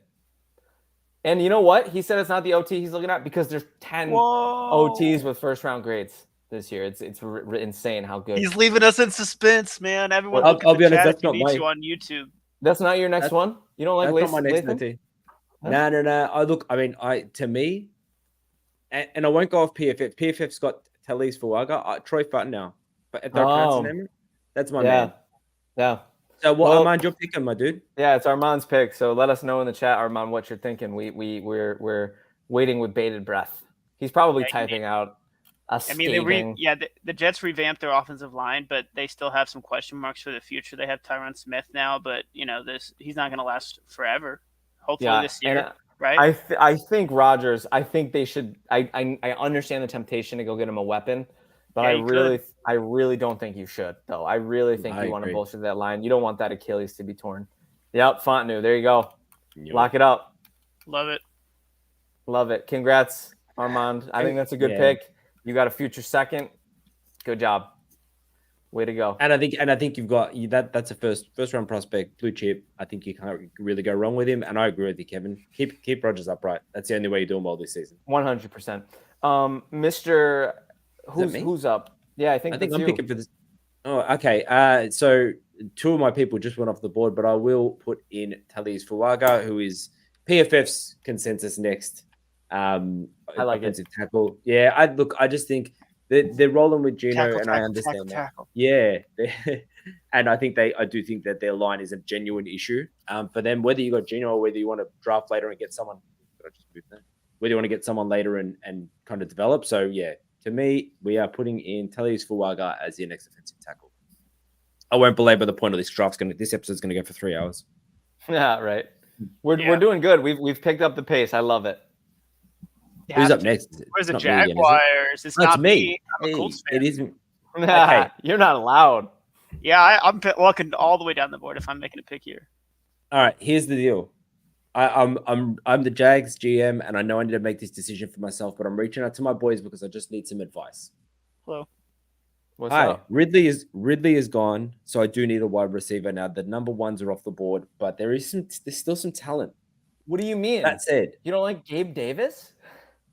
And you know what? He said it's not the OT he's looking at because there's 10 OTs with first-round grades this year. It's insane how good. He's leaving us in suspense, man. Everyone, I'll be honest. That's not my. You on YouTube. That's not your next one. You don't like that's not my next OT. No. I mean, to me, and I won't go off PFF. PFF's got Talise Fuaga, Troy Futton now, but if they're pronouncing him, that's my man. Yeah. So what, Armand, you're picking, my dude? Yeah, it's Armand's pick. So let us know in the chat, Armand, what you're thinking. We're waiting with bated breath. He's probably typing out a scathing. The Jets revamped their offensive line, but they still have some question marks for the future. They have Tyron Smith now, but he's not going to last forever. Hopefully this year, right? I think Rodgers. I think they should. I understand the temptation to go get him a weapon. But I really don't think you should, though. I really think you want to bullshit that line. You don't want that Achilles to be torn. Yep, Fontenot. There you go. Lock it up. Love it. Love it. Congrats, Armand. I think that's a good pick. You got a future second. Good job. Way to go. And I think you've got that's a first round prospect, blue chip. I think you can't really go wrong with him. And I agree with you, Kevin. Keep Rodgers upright. That's the only way you're doing well this season. 100%. Mr. Who's up? Yeah, I think I'm picking for this. Oh, okay. So 2 of my people just went off the board, but I will put in Talise Fuaga, who is PFF's consensus next. I like it. Tackle. Yeah, I just think they're rolling with Gino, and I understand that. Yeah, and I do think that their line is a genuine issue for them. Whether you got Gino or whether you want to draft later and get someone, whether you want to get someone later and kind of develop. So yeah. To me, we are putting in Talise Fuaga as your next offensive tackle. I won't belabor the point of this draft. This episode's going to go for 3 hours. Yeah, right. We're doing good. We've picked up the pace. I love it. Who's up next? Where's the Jaguars? It's not me. I'm a Colts fan. It isn't. Okay. You're not allowed. Yeah, I'm walking all the way down the board if I'm making a pick here. All right. Here's the deal. I'm the Jags GM, and I know I need to make this decision for myself, but I'm reaching out to my boys because I just need some advice. Hello. What's up? Ridley is gone, so I do need a wide receiver now. The number 1s are off the board, but there's still some talent. What do you mean? That said, you don't like Gabe Davis?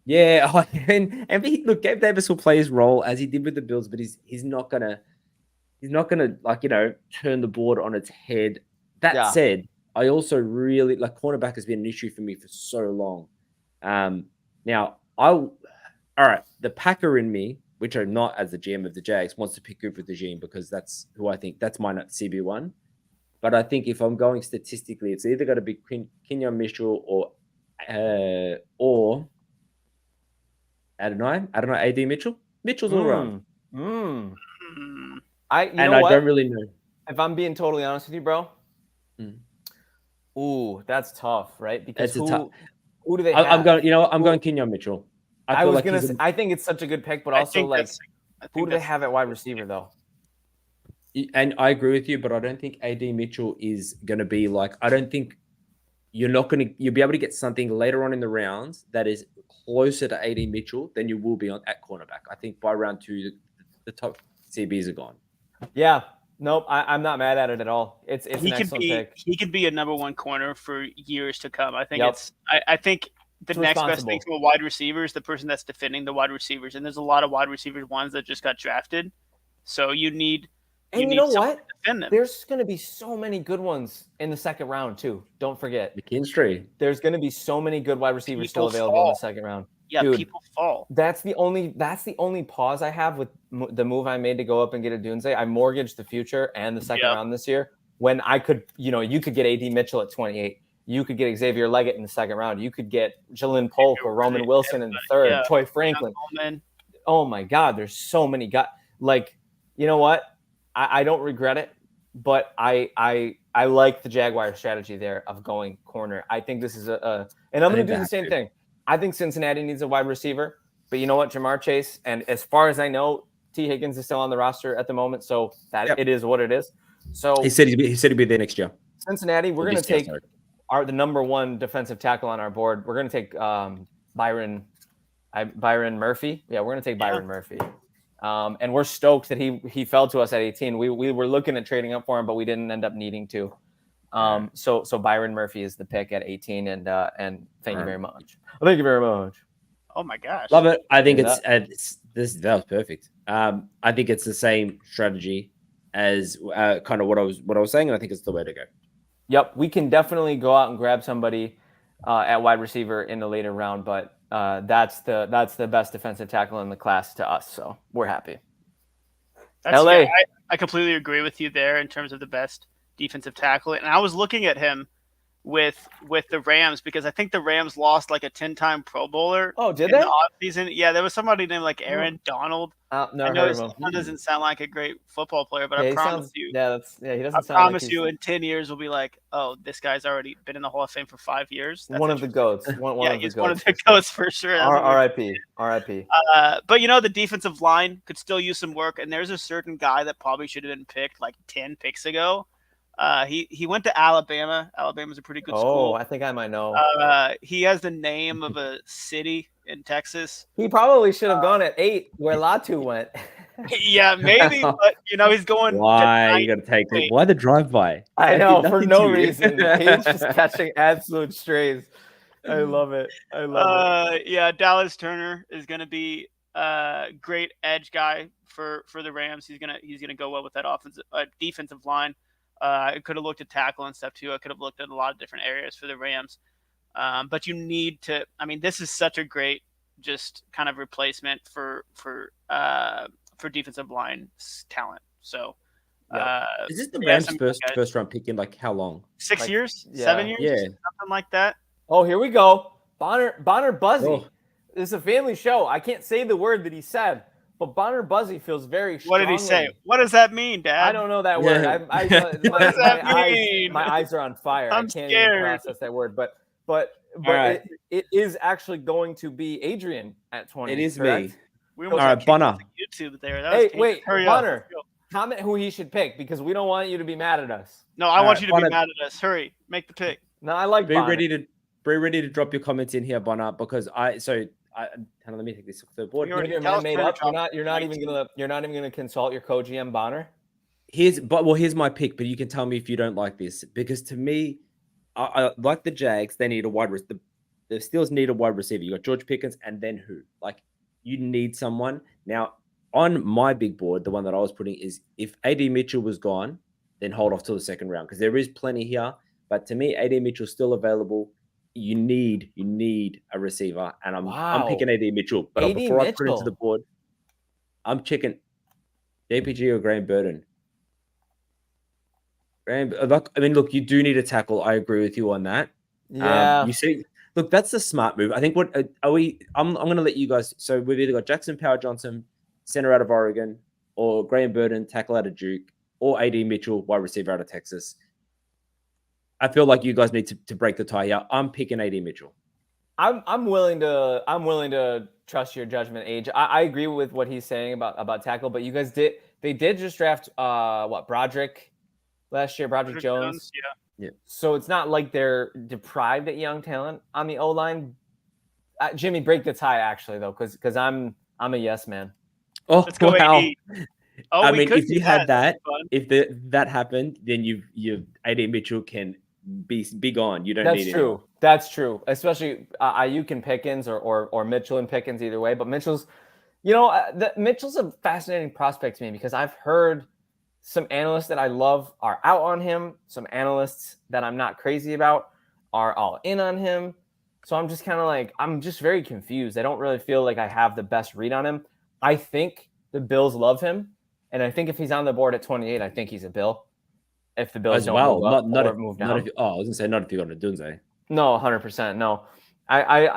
Yeah, and look, Gabe Davis will play his role as he did with the Bills, but he's not gonna turn the board on its head. That said, I also really like cornerback has been an issue for me for so long. Now all right, the Packer in me, which are not as the GM of the Jags, wants to pick Cooper DeJean because that's who I think that's my CB1. But I think if I'm going statistically, it's either got to be Kenyon Mitchell or I don't know, AD Mitchell. Mitchell's all around. I don't really know. If I'm being totally honest with you, bro. Ooh, that's tough, right? Because who do they have? I'm going Kenyon Mitchell. I think it's such a good pick, but also who do they have at wide receiver though? And I agree with you, but I don't think AD Mitchell is going to be I don't think you'll be able to get something later on in the rounds that is closer to AD Mitchell than you will be at cornerback. I think by round 2, the top CBs are gone. Yeah. Nope, I'm not mad at it at all. It's an excellent pick. He could be a number 1 corner for years to come. I think I think the next best thing to a wide receiver is the person that's defending the wide receivers, and there's a lot of wide receivers ones that just got drafted. So you need. And you know what? There's going to be so many good ones in the second round too. Don't forget McKinstry. There's going to be so many good wide receivers still available in the second round. yeah, Dude, people fall. That's the only pause I have with the move I made to go up and get a Dunze. I mortgaged the future and the second round this year when I could, you could get AD Mitchell at 28. You could get Xavier Leggett in the second round. You could get Jalen Polk or Roman Wilson in the third. Troy Franklin. Oh my God, there's so many guys. Like, you know what? I don't regret it, but I like the Jaguar strategy there of going corner. I think this is and I'm going to do the same thing. I think Cincinnati needs a wide receiver, but you know what? Jamar Chase, and as far as I know, T. Higgins is still on the roster at the moment, so that it is what it is. So he said he'd be there next year. Cincinnati, we're going to take the number one defensive tackle on our board. We're going to take Byron Murphy. Yeah, we're going to take Byron Murphy. And we're stoked that he fell to us at 18. We were looking at trading up for him, but we didn't end up needing to. So Byron Murphy is the pick at 18, and thank you very much. Thank you very much. Oh my gosh, love it. I think that was perfect. I think it's the same strategy as kind of what I was saying, and I think it's the way to go. Yep, we can definitely go out and grab somebody at wide receiver in the later round, but that's the best defensive tackle in the class to us, so we're happy. LA, I completely agree with you there in terms of the best defensive tackle, and I was looking at him with the Rams because I think the Rams lost like a 10-time Pro Bowler. Oh, did they? The offseason. Yeah, there was somebody named like Aaron Donald. I know his son doesn't sound like a great football player, but I promise you. He doesn't. I promise you, in 10 years, we'll be like, oh, this guy's already been in the Hall of Fame for 5 years. That's one of the goats. He's one of the goats for sure. R.I.P. R.I.P. But the defensive line could still use some work, and there's a certain guy that probably should have been picked like 10 picks ago. He went to Alabama. Alabama's a pretty good school. Oh, I think I might know. He has the name of a city in Texas. He probably should have gone at 8 where Latu went. Yeah, maybe, but he's going. Why you got to take it? Why the drive-by? I know, for no reason. He's just catching absolute strays. I love it. Yeah, Dallas Turner is going to be a great edge guy for the Rams. He's gonna go well with that defensive line. I could have looked at tackle and stuff too. I could have looked at a lot of different areas for the Rams. But you need to. I mean, this is such a great just kind of replacement for defensive line talent. So, is this the Rams' first round pick in like how long? 6 years, 7 years, something like that. Oh, here we go. Bonner Buzzy. Oh. This is a family show. I can't say the word that he said. But Bonner Buzzy feels very strongly. What did he say? What does that mean, Dad? I don't know that word. What does that mean? My eyes are on fire. I'm I can't scared. even process that word. But right. it is actually going to be Adrian at 20. It is correct? Me. All right, Bonner. YouTube there. Hey, wait, Bonner. Comment who he should pick because we don't want you to be mad at us. No, I want you to be mad at us. Hurry, make the pick. No, I like Bonner. Be ready to drop your comments in here, Bonner, because let me take this off the board. You're not even gonna consult your co-GM Bonner. Here's my pick, but you can tell me if you don't like this because to me, I like the Jags. They need a wide receiver. The Steelers need a wide receiver. You got George Pickens, and then who? Like you need someone now. On my big board, the one that I was putting is if AD Mitchell was gone, then hold off till the second round because there is plenty here. But to me, AD Mitchell's still available. You need a receiver, and I'm picking AD Mitchell. But before I put it into the board, I'm checking JPG or Graham Burton. Look, you do need a tackle. I agree with you on that. Yeah. Look, that's the smart move. I think. What are we? I'm going to let you guys. So we've either got Jackson Power Johnson, center out of Oregon, or Graham Burton, tackle out of Duke, or AD Mitchell, wide receiver out of Texas. I feel like you guys need to break the tie here. I'm picking AD Mitchell. I'm willing to trust your judgment, Age. I agree with what he's saying about tackle, but you guys did just draft Broderick last year, Broderick Jones. Yeah. So it's not like they're deprived at young talent on the O-line. Jimmy, break the tie actually though, because I'm a yes man. Oh, let's go wow. AD. Oh, I mean, if you had that, if that happened, then you AD Mitchell can be gone. You don't need it. That's true. That's true. Especially Ayuk and Pickens or Mitchell and Pickens either way. But Mitchell's a fascinating prospect to me because I've heard some analysts that I love are out on him. Some analysts that I'm not crazy about are all in on him. So I'm just kind of like, I'm just very confused. I don't really feel like I have the best read on him. I think the Bills love him. And I think if he's on the board at 28, I think he's a Bill. If the Bills As don't well, move up not or if, move not down. if. Oh, I was gonna say not if you got a Dunze. No, 100%. No.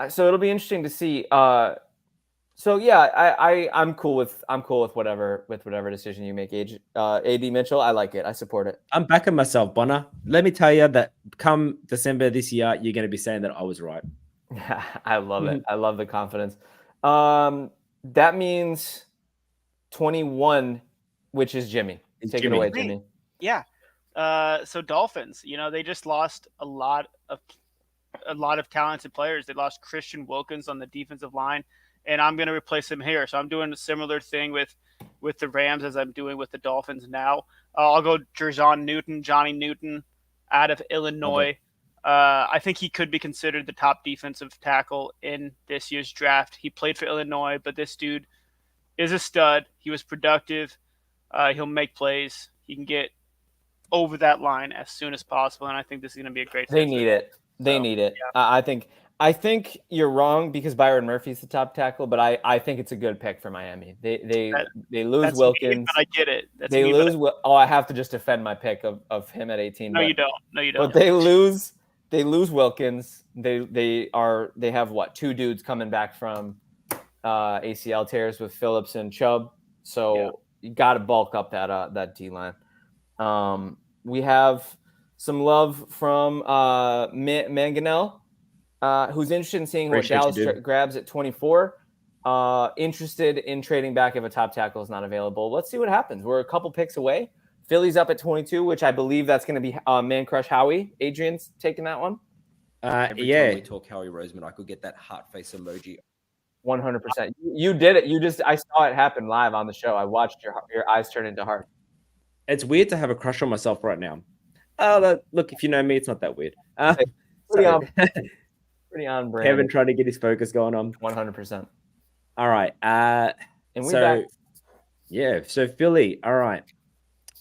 So it'll be interesting to see. So yeah, I'm cool with whatever decision you make. AD Mitchell, I like it. I support it. I'm backing myself, Bonner. Let me tell you that come December this year, you're going to be saying that I was right. Yeah, I love it. I love the confidence. That means 21, which is Jimmy. Take it away, Jimmy. Yeah. So Dolphins, they just lost a lot of talented players. They lost Christian Wilkins on the defensive line, and I'm going to replace him here. So I'm doing a similar thing with the Rams as I'm doing with the Dolphins now. I'll go Johnny Newton out of Illinois. I think he could be considered the top defensive tackle in this year's draft. He played for Illinois, but this dude is a stud. He was productive. He'll make plays. He can get over that line as soon as possible, and I think this is going to be a great fit. They need it. They need it. Yeah. I think you're wrong because Byron Murphy's the top tackle, but I think it's a good pick for Miami. They lose Wilkins. But I get it. They lose. I have to just defend my pick of him at 18. No, you don't. But they lose Wilkins. They have what, 2 dudes coming back from ACL tears with Phillips and Chubb. So you got to bulk up that D line. We have some love from Manganel, who's interested in seeing what Dallas grabs at 24. Interested in trading back if a top tackle is not available. Let's see what happens. We're a couple picks away. Philly's up at 22, which I believe that's going to be Man Crush Howie. Adrian's taking that one. Every time we talk Howie Roseman, I could get that heart face emoji. 100%. You did it. I saw it happen live on the show. I watched your eyes turn into heart. It's weird to have a crush on myself right now. Look, if you know me, it's not that weird. Pretty on brand. Kevin trying to get his focus going on. 100%. All right. And so Philly. All right.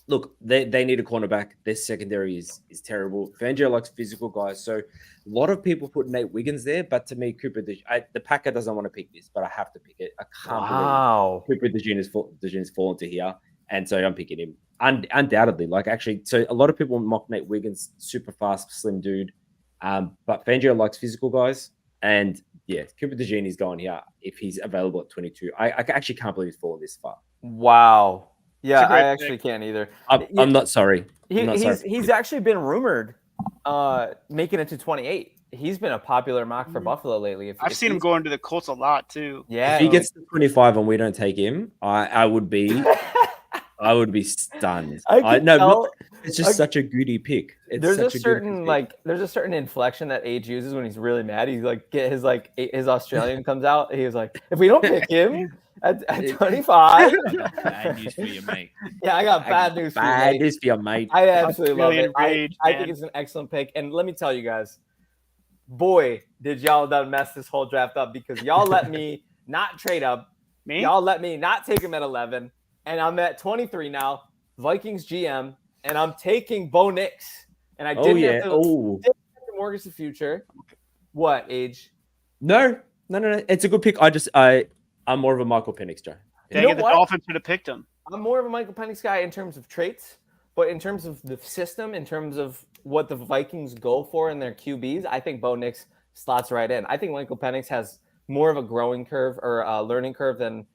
Look, they need a cornerback. Their secondary is terrible. Fangio likes physical guys. So a lot of people put Nate Wiggins there, but to me, the Packer doesn't want to pick this, but I have to pick it. I can't believe Cooper DeJean's fallen to here. And so I'm picking him. Undoubtedly. So a lot of people mock Nate Wiggins, super fast, slim dude. But Fangio likes physical guys. And yeah, Cooper DeJean is going here if he's available at 22. I actually can't believe he's fallen this far. Wow. Yeah, I actually can't either. I'm not sorry. He's actually been rumored making it to 28. He's been a popular mock for Buffalo lately. I've seen him going to the Colts a lot too. Yeah. If he gets to 25 and we don't take him, I would be stunned. It's just such a goody pick. There's a certain inflection that Age uses when he's really mad. He's like, his Australian comes out. He was like, if we don't pick him at 25, bad news for you, mate. Yeah, I got bad news for you, mate. Bad news for you, mate. I absolutely love it. I think it's an excellent pick. And let me tell you guys, boy, did y'all done mess this whole draft up because y'all let me not trade up. Y'all let me not take him at 11. And I'm at 23 now, Vikings GM, and I'm taking Bo Nix. And I didn't have to mortgage the future. What, Age? No. It's a good pick. I'm more of a Michael Penix guy. The Dolphins should have picked him. I'm more of a Michael Penix guy in terms of traits, but in terms of the system, in terms of what the Vikings go for in their QBs, I think Bo Nix slots right in. I think Michael Penix has more of a growing curve or a learning curve than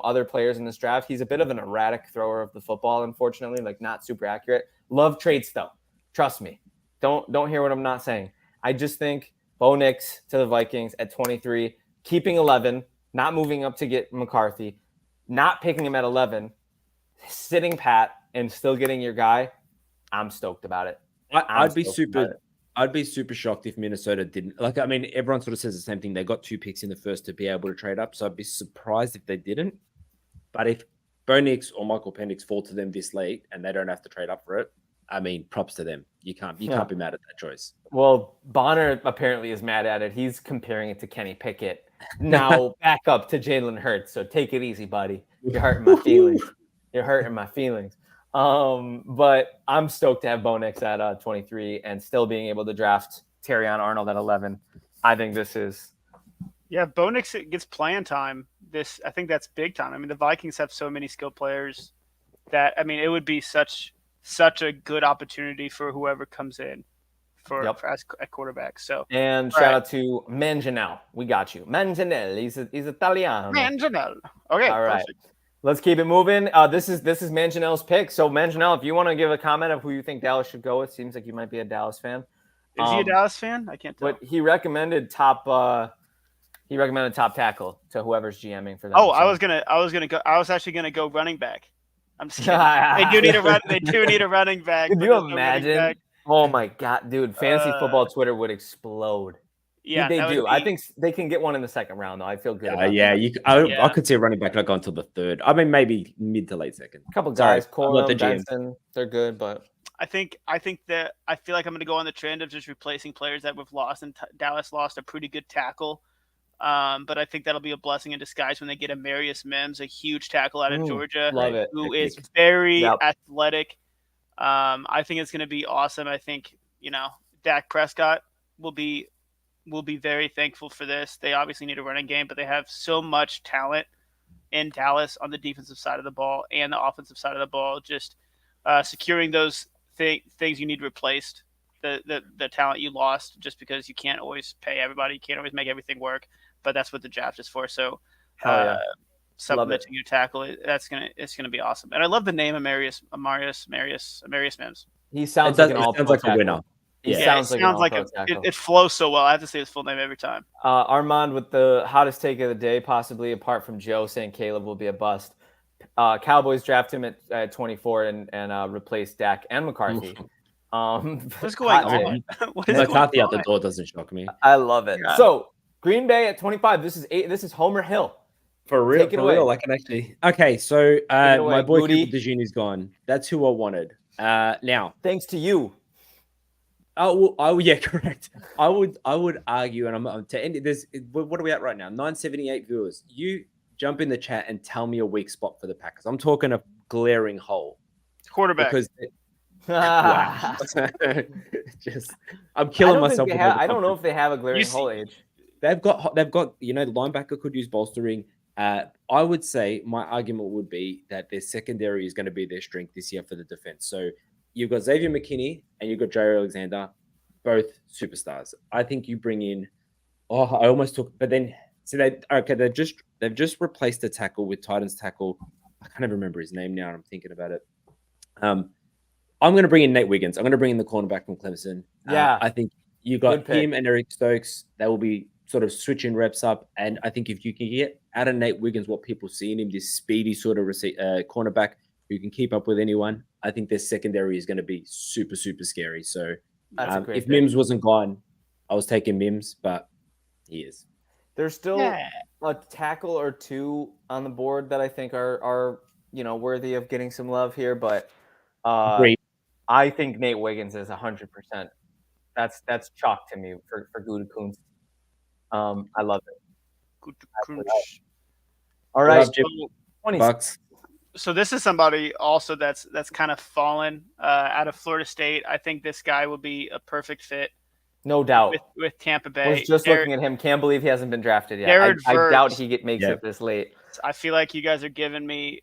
other players in this draft. He's a bit of an erratic thrower of the football, unfortunately, not super accurate. Love traits though. Trust me. Don't hear what I'm not saying. I just think Bo Nix to the Vikings at 23, keeping 11, not moving up to get McCarthy, not picking him at 11, sitting pat and still getting your guy. I'm stoked about it. I'd be super shocked if Minnesota didn't. Everyone sort of says the same thing. They got 2 picks in the first to be able to trade up. So I'd be surprised if they didn't. But if Bo Nix or Michael Penix fall to them this late and they don't have to trade up for it, props to them. You can't be mad at that choice. Well, Bonner apparently is mad at it. He's comparing it to Kenny Pickett. Now back up to Jalen Hurts. So take it easy, buddy. You're hurting my feelings. But I'm stoked to have Bo Nix at 23 and still being able to draft Terrion Arnold at 11. I think this is. Yeah, Bo Nix gets playing time. I think that's big time. I mean, the Vikings have so many skilled players that it would be such a good opportunity for whoever comes in for as a quarterback. So shout out to Manganiello. We got you, Manganiello. He's Italiano. Manganiello. Okay, all right. perfect. Let's keep it moving. This is Manganiello's pick. So Manganiello, if you want to give a comment of who you think Dallas should go with, seems like you might be a Dallas fan. Is he a Dallas fan? I can't tell. But he recommended top tackle to whoever's GMing for them. Oh, I was actually gonna go running back. I'm just kidding. They do need a running back. Could you imagine? Oh my god, dude! Fantasy football Twitter would explode. Yeah, they do. I think they can get one in the second round, though. I feel good about that. I could see a running back not going until the third. I mean, maybe mid to late second. A couple guys, Corum, Benson, they're good, but I think that I feel like I'm going to go on the trend of just replacing players that we've lost, and Dallas lost a pretty good tackle. But I think that'll be a blessing in disguise when they get a Marius Mims, a huge tackle out of Georgia, who is very athletic. I think it's going to be awesome. I think Dak Prescott will be very thankful for this. They obviously need a running game, but they have so much talent in Dallas on the defensive side of the ball and the offensive side of the ball. Just securing those things you need replaced, the talent you lost, just because you can't always pay everybody, you can't always make everything work. But that's what the draft is for. So, supplementing your tackle, it's gonna be awesome. And I love the name of Marius Mims. He sounds like a winner. He sounds like it flows so well. I have to say his full name every time. Armand with the hottest take of the day, possibly apart from Joe saying Caleb will be a bust. Cowboys draft him at 24 and replace Dak and McCarthy. What's going on? McCarthy out the door doesn't shock me. I love it. Yeah. So Green Bay at 25. This is Homer Hill. For real. Take it away. I can actually. Okay, so my boy Cooper DeJean is gone. That's who I wanted. Now, thanks to you. Oh, yeah, correct. I would argue, and I'm to end it. What are we at right now? 978 viewers. You jump in the chat and tell me a weak spot for the Packers. I'm talking a glaring hole. Quarterback. Because I'm killing myself. I don't know if they have a glaring hole. Age. They've got the linebacker could use bolstering. I would say my argument would be that their secondary is going to be their strength this year for the defense. So you've got Xavier McKinney and you've got Jair Alexander, both superstars. I think you bring in. Oh, I almost took, but then they've just replaced the tackle with Titans tackle. I can't even remember his name now, and I'm thinking about it. I'm going to bring in Nate Wiggins. I'm going to bring in the cornerback from Clemson. Yeah, I think you got him and Eric Stokes. They will be sort of switching reps up, and I think if you can get out of Nate Wiggins what people see in him, this speedy sort of cornerback who can keep up with anyone, I think their secondary is going to be super, super scary. So if Mims wasn't gone, I was taking Mims, but he is. There's still a tackle or two on the board that I think are worthy of getting some love here, but I think Nate Wiggins is 100%. That's chalk to me for Gutekunst. I love it. All right, $20. So this is somebody also that's kind of fallen out of Florida State. I think this guy will be a perfect fit. No doubt. With Tampa Bay. I was just looking at him. Can't believe he hasn't been drafted yet. I doubt he makes it this late. I feel like you guys are giving me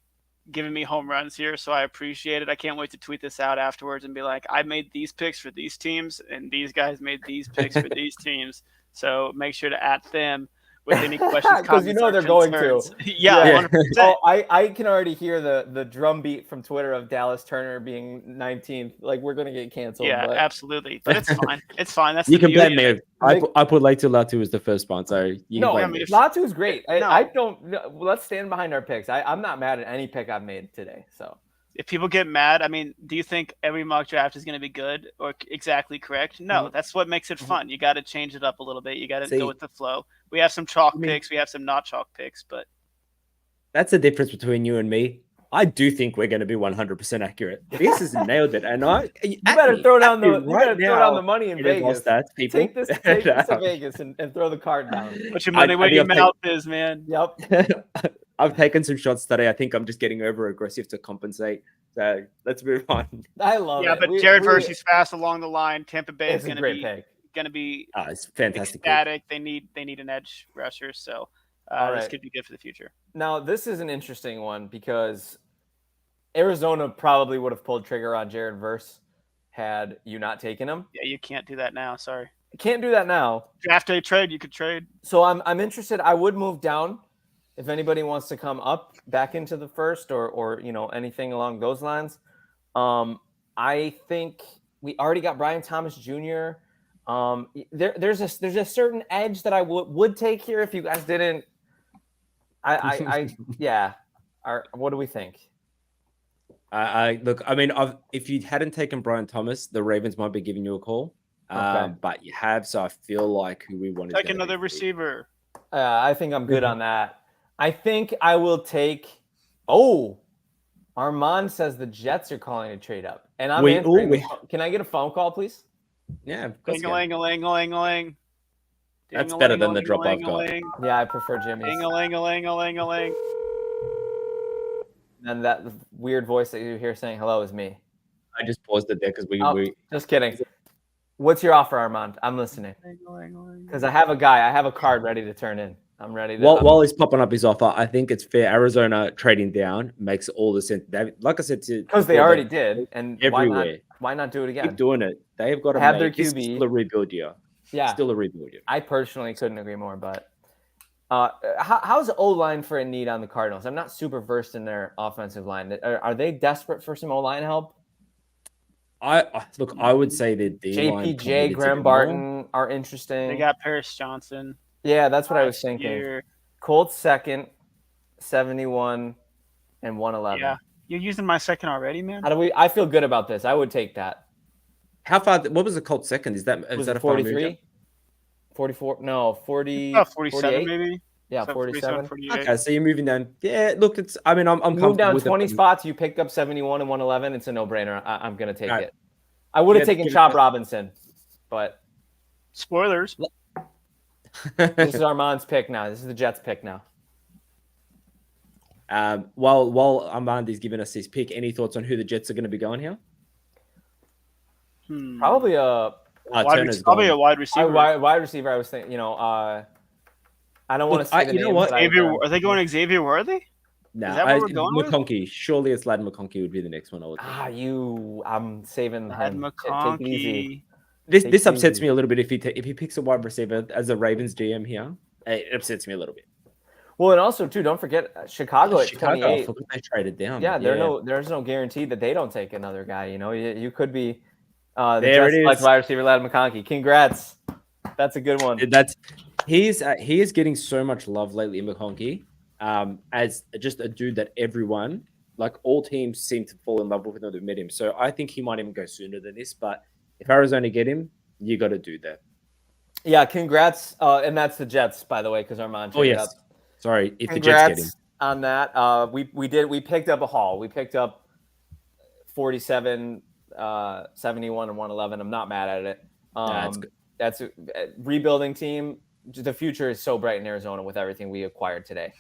home runs here, so I appreciate it. I can't wait to tweet this out afterwards and be like, I made these picks for these teams, and these guys made these picks for these teams. So make sure to at them with any questions, because they're going to. Yeah. 100%. Oh, I can already hear the drum beat from Twitter of Dallas Turner being 19th. Like, we're going to get canceled. Yeah, absolutely. But it's fine. It's fine. That's you can blame me. I put Latu as the first spawn. So Latu is great. I don't. Let's stand behind our picks. I'm not mad at any pick I've made today. So. If people get mad, do you think every mock draft is going to be good or exactly correct? No, that's what makes it fun. You got to change it up a little bit. You got to go with the flow. We have some chalk picks. We have some not chalk picks, but that's the difference between you and me. I do think we're going to be 100% accurate. This has nailed it, and you better throw down the money in Vegas. People. Take this to Vegas and throw the card down. Put your money where your mouth is, man. Yep. I've taken some shots today. I think I'm just getting over aggressive to compensate. So let's move on. I love it. Yeah, but Jared Versey's fast along the line. Tampa Bay is going to be going to be it's fantastic. ecstatic. They need an edge rusher, so this could be good for the future. Now, this is an interesting one because Arizona probably would have pulled trigger on Jared Verse had you not taken him. Yeah, you can't do that now. Sorry. Can't do that now. Draft day trade, you could trade. So I'm interested. I would move down if anybody wants to come up back into the first or anything along those lines. I think we already got Brian Thomas Jr. There's a certain edge that I would take here if you guys didn't. Yeah. What do we think? Look, I mean, if you hadn't taken Brian Thomas, the Ravens might be giving you a call. Okay. But you have, so I feel like who we want to take another receiver. I think I'm good on that. I think I will take. Oh, Armand says the Jets are calling a trade up, and I'm answering. Can I get a phone call, please? Yeah, Ding-a-ling-a-ling-a-ling-a-ling. That's better than the drop I've got. Yeah, I prefer Jimmy's. Ding-a-ling-a-ling-a-ling-a-ling. And that weird voice that you hear saying hello is me. I just paused it there because we just kidding. What's your offer, Armand? I'm listening. Because I have a card ready to turn in. I'm ready to. While he's popping up his offer, I think it's fair. Arizona trading down makes all the sense. Like I said, because they already did, and everywhere. Why not do it again? Keep doing it. They've got to have their QB. Still a rebuild year. Yeah, still a rebuild year. I personally couldn't agree more. But how's O-line for a need on the Cardinals? I'm not super versed in their offensive line. Are they desperate for some O-line help? I would say that JPJ, Graham Barton are interesting. They got Paris Johnson. Yeah, that's what I was thinking. Colts second, 71 and 111. Yeah, you're using my second already, man. I feel good about this. I would take that. How far? What was the Colts second? Is that a 43? 44? No, 40. 47 maybe. Yeah, 47. Okay, so you're moving down. Yeah, look, it's. I mean, I'm moved down 20 spots. You picked up 71 and 111. It's a no-brainer. I'm gonna take it. I would have taken Chop Robinson, but spoilers. This is Armand's pick now. This is the Jets' pick now. While Armand is giving us his pick, any thoughts on who the Jets are going to be going here? Probably a wide receiver. Wide receiver. I was thinking. I don't want to say the name. You know what? Are they going Xavier Worthy? No, is that what we're going McConkey. with? Surely it's Lad McConkey would be the next one. I would think. I'm saving Lad McConkey. Take it easy. This upsets me a little bit if he picks a wide receiver as a Ravens GM here. It upsets me a little bit. Well, and also too, don't forget Chicago at 28. I forgot they traded down. Yeah, there's no guarantee that they don't take another guy. You could be there it is. Wide receiver Lad McConkey. Congrats, that's a good one. He is getting so much love lately in McConkey, as just a dude that everyone, like all teams, seem to fall in love with when they met him. So I think he might even go sooner than this, but. If Arizona get him, you got to do that. Yeah, congrats. And that's the Jets, by the way, because Armand. Oh, yes. Up. Sorry, if congrats the Jets get him. On that. We picked up a haul. We picked up 47, 71, and 111. I'm not mad at it. That's a rebuilding team. The future is so bright in Arizona with everything we acquired today.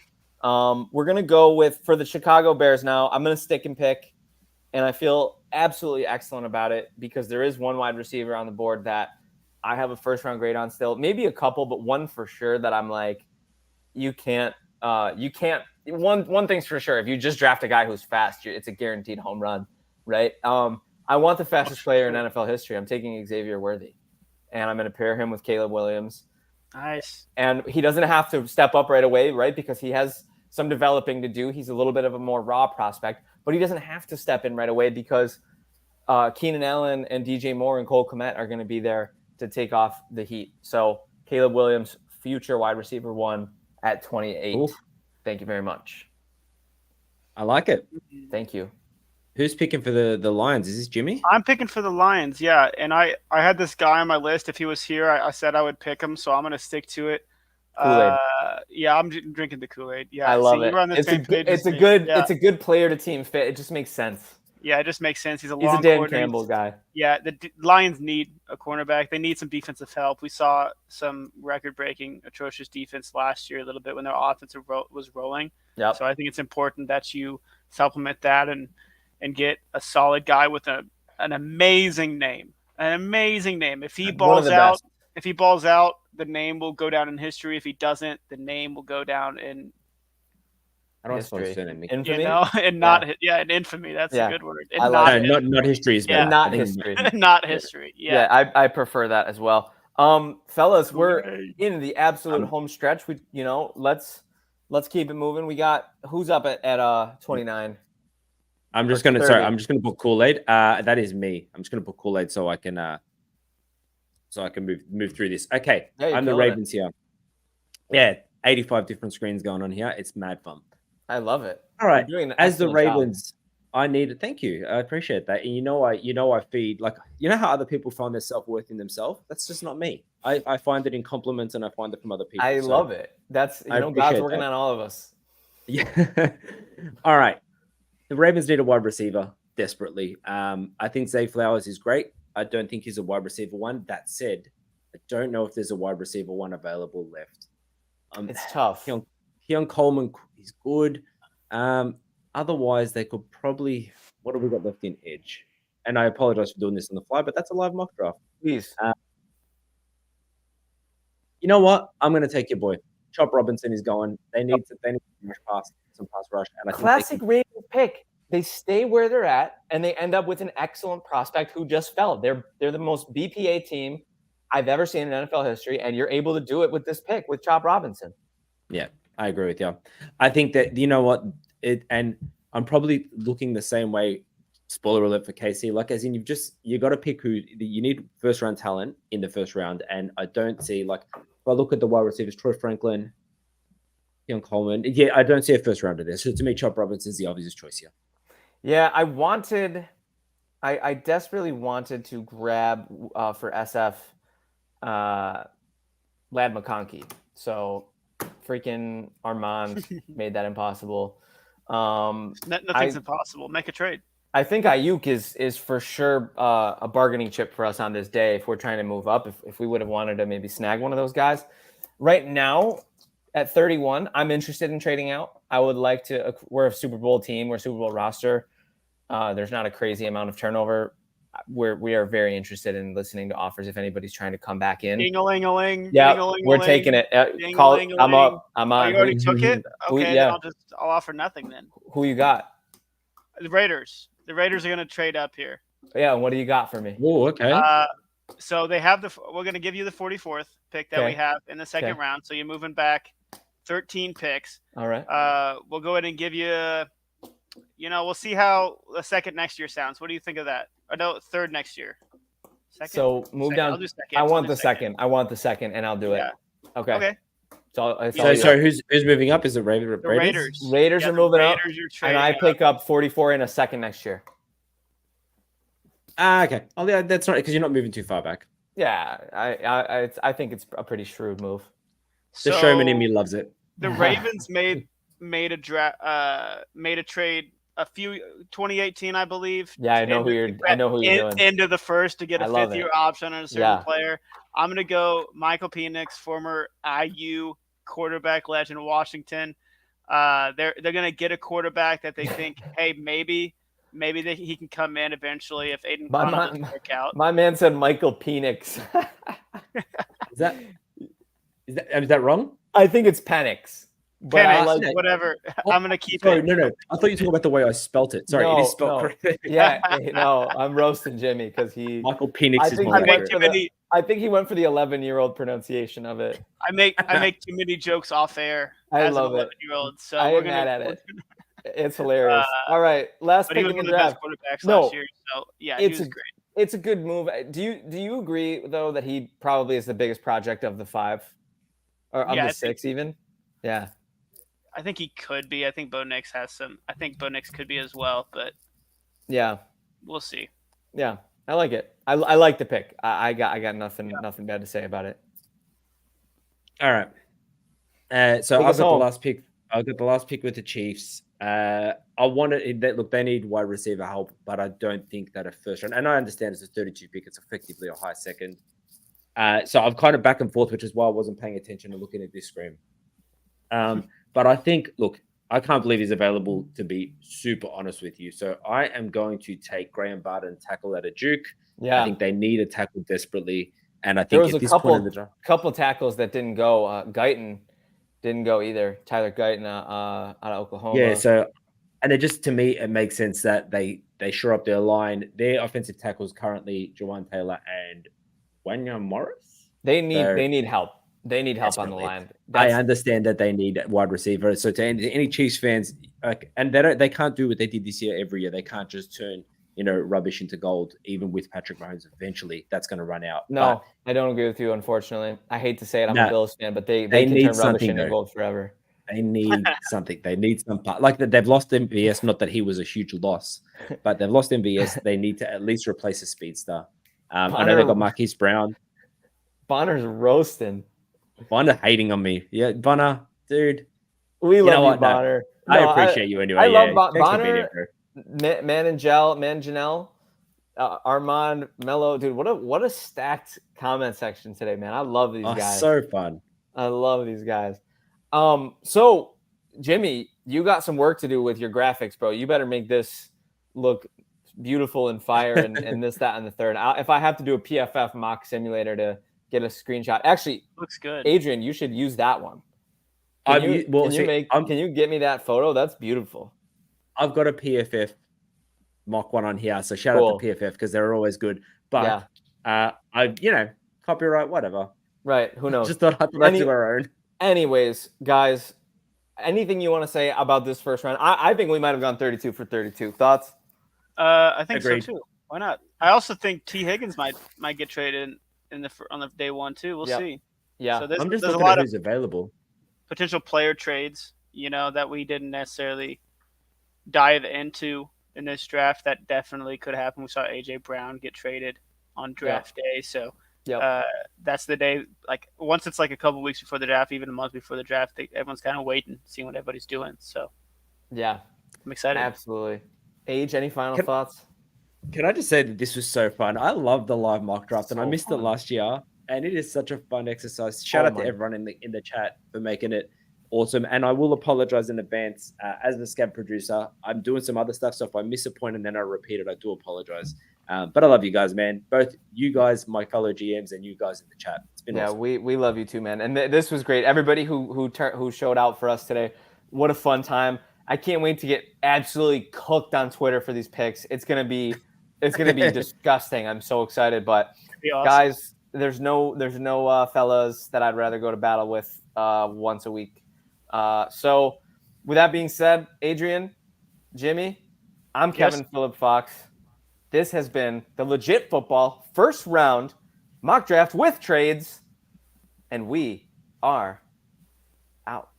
We're going to go for the Chicago Bears now. I'm going to stick and pick. And I feel absolutely excellent about it because there is one wide receiver on the board that I have a first-round grade on still. Maybe a couple, but one for sure that I'm like, you can't. One thing's for sure. If you just draft a guy who's fast, it's a guaranteed home run, right? I want the fastest player in NFL history. I'm taking Xavier Worthy, and I'm going to pair him with Caleb Williams. Nice. And he doesn't have to step up right away, right? Because he has some developing to do. He's a little bit of a more raw prospect. But he doesn't have to step in right away because Keenan Allen and DJ Moore and Cole Kmet are going to be there to take off the heat. So Caleb Williams, future wide receiver 1 at 28. Ooh. Thank you very much. I like it. Thank you. Who's picking for the Lions? Is this Jimmy? I'm picking for the Lions, yeah. And I had this guy on my list. If he was here, I said I would pick him, so I'm going to stick to it. Kool-Aid. Yeah, I'm drinking the Kool-Aid. Yeah, I love it. It's a good player to team fit. It just makes sense. Yeah, it just makes sense. He's a Dan Campbell guy. Yeah, the Lions need a cornerback. They need some defensive help. We saw some record-breaking, atrocious defense last year a little bit when their offense was rolling. Yep. So I think it's important that you supplement that and get a solid guy with an amazing name. An amazing name. If he balls out, If he balls out, the name will go down in history. If he doesn't, the name will go down in How do I spell History. surname? Infamy. and not in infamy. That's a good word. I And like No, not history is better. not I think history. not history. Yeah, I prefer that as well. Fellas, we're Hooray. in the absolute home stretch. We, let's keep it moving. We got who's up at 29. I'm just Or gonna 30. I'm just gonna put Kool-Aid. That is me. I'm just gonna put Kool-Aid so I can move through this. Okay, Yeah, you're I'm the killing it. Ravens here. Yeah, 85 different screens going on here. It's mad fun. I love it. All right, You're doing an as the excellent job. Ravens, I need it. Thank you. I appreciate that. And I feed like how other people find their self-worth in themselves. That's just not me. I find it in compliments and I find it from other people. I love it. That's God's appreciate working that. on all of us. Yeah. All right. The Ravens need a wide receiver desperately. I think Zay Flowers is great. I don't think he's a wide receiver one. That said, I don't know if there's a wide receiver one available left. It's tough. Keon Coleman is good. Otherwise, they could probably. What have we got left in edge? And I apologize for doing this on the fly, but that's a live mock draft. Please. You know what? I'm going to take your boy. Chop Robinson is going. They need some pass rush. And I Classic Ravens pick. They stay where they're at, and they end up with an excellent prospect who just fell. They're the most BPA team I've ever seen in NFL history, and you're able to do it with this pick with Chop Robinson. Yeah, I agree with you. I think that and I'm probably looking the same way. Spoiler alert for KC. Like, as in, you got to pick who you need first round talent in the first round, and I don't see if I look at the wide receivers, Troy Franklin, Keon Coleman. Yeah, I don't see a first rounder there. So to me, Chop Robinson's the obvious choice here. Yeah, I desperately wanted to grab for SF Lad McConkey. So freaking Armand made that impossible. Nothing's impossible. Make a trade. I think Ayuk is for sure a bargaining chip for us on this day if we're trying to move up. If we would have wanted to maybe snag one of those guys. Right now, at 31, I'm interested in trading out. I would like to. We're a Super Bowl team. We're a Super Bowl roster. There's not a crazy amount of turnover. We are very interested in listening to offers if anybody's trying to come back in. Ding-a-ling-a-ling. Yeah, ding-a-ling-a-ling, we're taking it. ding-a-ling-a-ling. I'm up. I'm on. You already took it? Okay, yeah. then I'll offer nothing then. Who you got? The Raiders. The Raiders are going to trade up here. Yeah, what do you got for me? Oh, okay. So they have we're going to give you the 44th pick that we have in the second round. So you're moving back 13 picks. All right. We'll go ahead and give you, we'll see how the second next year sounds. What do you think of that? Or no, third next year. Second? So move down. I'll do second. I want the second. I want the second, and I'll do it. Okay. So who's moving up? Is it Raiders? Raiders are moving up, and I pick up 44 in a second next year. Okay. Oh, yeah, that's right, because you're not moving too far back. Yeah, I think it's a pretty shrewd move. The showman in me loves it. The Ravens made a trade a few 2018, I believe. Yeah, I know who you're doing. Into the first to get a fifth-year option on a certain player. I'm gonna go Michael Penix, former IU quarterback legend of Washington. They're gonna get a quarterback that they think, hey, maybe he can come in eventually if Aiden Connell doesn't work out. My man said Michael Penix. Is that wrong? I think it's Penix. But Penix, whatever. I'm gonna keep it. No. I thought you were talking about the way I spelt it. Sorry, it is spelled correctly. Yeah, no, I'm roasting Jimmy because Michael Penix is I think he went for the 11-year-old pronunciation of it. I make too many jokes off air. I love it. 11-year-old, so I am mad at it. It's hilarious. All right, last pick in the draft. Last year, so yeah, he was great. It's a good move. Do you agree though that he probably is the biggest project of the 5 or of the 6 even? Yeah. I think he could be. I think Bo Nix has some. I think Bo Nix could be as well, but yeah, we'll see. Yeah, I like it. I like the pick. I got nothing bad to say about it. All right. So I've got the last pick. I'll get the last pick with the Chiefs. I wanted that. Look, they need wide receiver help, but I don't think that a first round. And I understand it's a 32 pick. It's effectively a high second. So I'm kind of back and forth, which is why I wasn't paying attention and looking at this screen. But I think, look, I can't believe he's available, to be super honest with you. So I am going to take Graham Barton, tackle at a Duke. Yeah. I think they need a tackle desperately. And I There think was at a this point in the couple draft, couple tackles that didn't go. Guyton didn't go either. Tyler Guyton out of Oklahoma. yeah. So, and it just to me it makes sense that they shore up their line. Their offensive tackles currently Jawan Taylor and Wanya Morris. They need help. They need help on the line. I understand that they need wide receiver. So to any Chiefs fans, and they can't do what they did this year every year. They can't just turn rubbish into gold. Even with Patrick Mahomes, eventually that's going to run out. No, I don't agree with you. Unfortunately, I hate to say it. I'm a Bills fan, but they can need turn rubbish into gold forever. They need something. They need some part. Like they've lost MVS. Not that he was a huge loss, but they've lost MVS. They need to at least replace a speedster. I know they got Marquise Brown. Bonner's roasting. Bonner hating on me. Yeah, Bonner, dude. We love you, Bonner. No, I appreciate you anyway. I love Bonner. Manangel, Armand, Mello, dude. What a stacked comment section today, man. I love these guys. So fun. I love these guys. So Jimmy, you got some work to do with your graphics, bro. You better make this look beautiful and fire and this, that, and the third. If I have to do a PFF mock simulator to get a screenshot, actually looks good. Adrian, you should use that one. Can you get me that photo? That's beautiful. I've got a PFF mock one on here, so shout out to PFF because they're always good. But copyright, whatever. Right? Who knows? Just thought I'd do our own. Anyways, guys, anything you want to say about this first round? I think we might have gone 32 for 32. Thoughts? I think so too. Why not? I also think T. Higgins might get traded on the day one too. We'll see. Yeah. So I'm just there's looking a lot at who's available. Potential player trades, that we didn't necessarily dive into in this draft. That definitely could happen. We saw AJ Brown get traded on draft day, so that's the day. Like once it's like a couple weeks before the draft, even a month before the draft, everyone's kind of waiting, seeing what everybody's doing. So yeah, I'm excited. Absolutely. Age, any final thoughts? Can I just say that this was so fun? I love the live mock draft, and I missed it last year. And it is such a fun exercise. Shout out to everyone in the chat for making it awesome. And I will apologize in advance. As the scab producer, I'm doing some other stuff. So if I miss a point and then I repeat it, I do apologize. But I love you guys, man. Both you guys, my fellow GMs, and you guys in the chat. It's been awesome. we love you too, man. And this was great. Everybody who showed out for us today, what a fun time. I can't wait to get absolutely cooked on Twitter for these picks. It's gonna be disgusting. I'm so excited. But awesome. Guys, there's no fellas that I'd rather go to battle with once a week. So with that being said, Adrian, Jimmy, I'm Kevin Phillip Fox. This has been the Legit Football first round mock draft with trades, and we are out.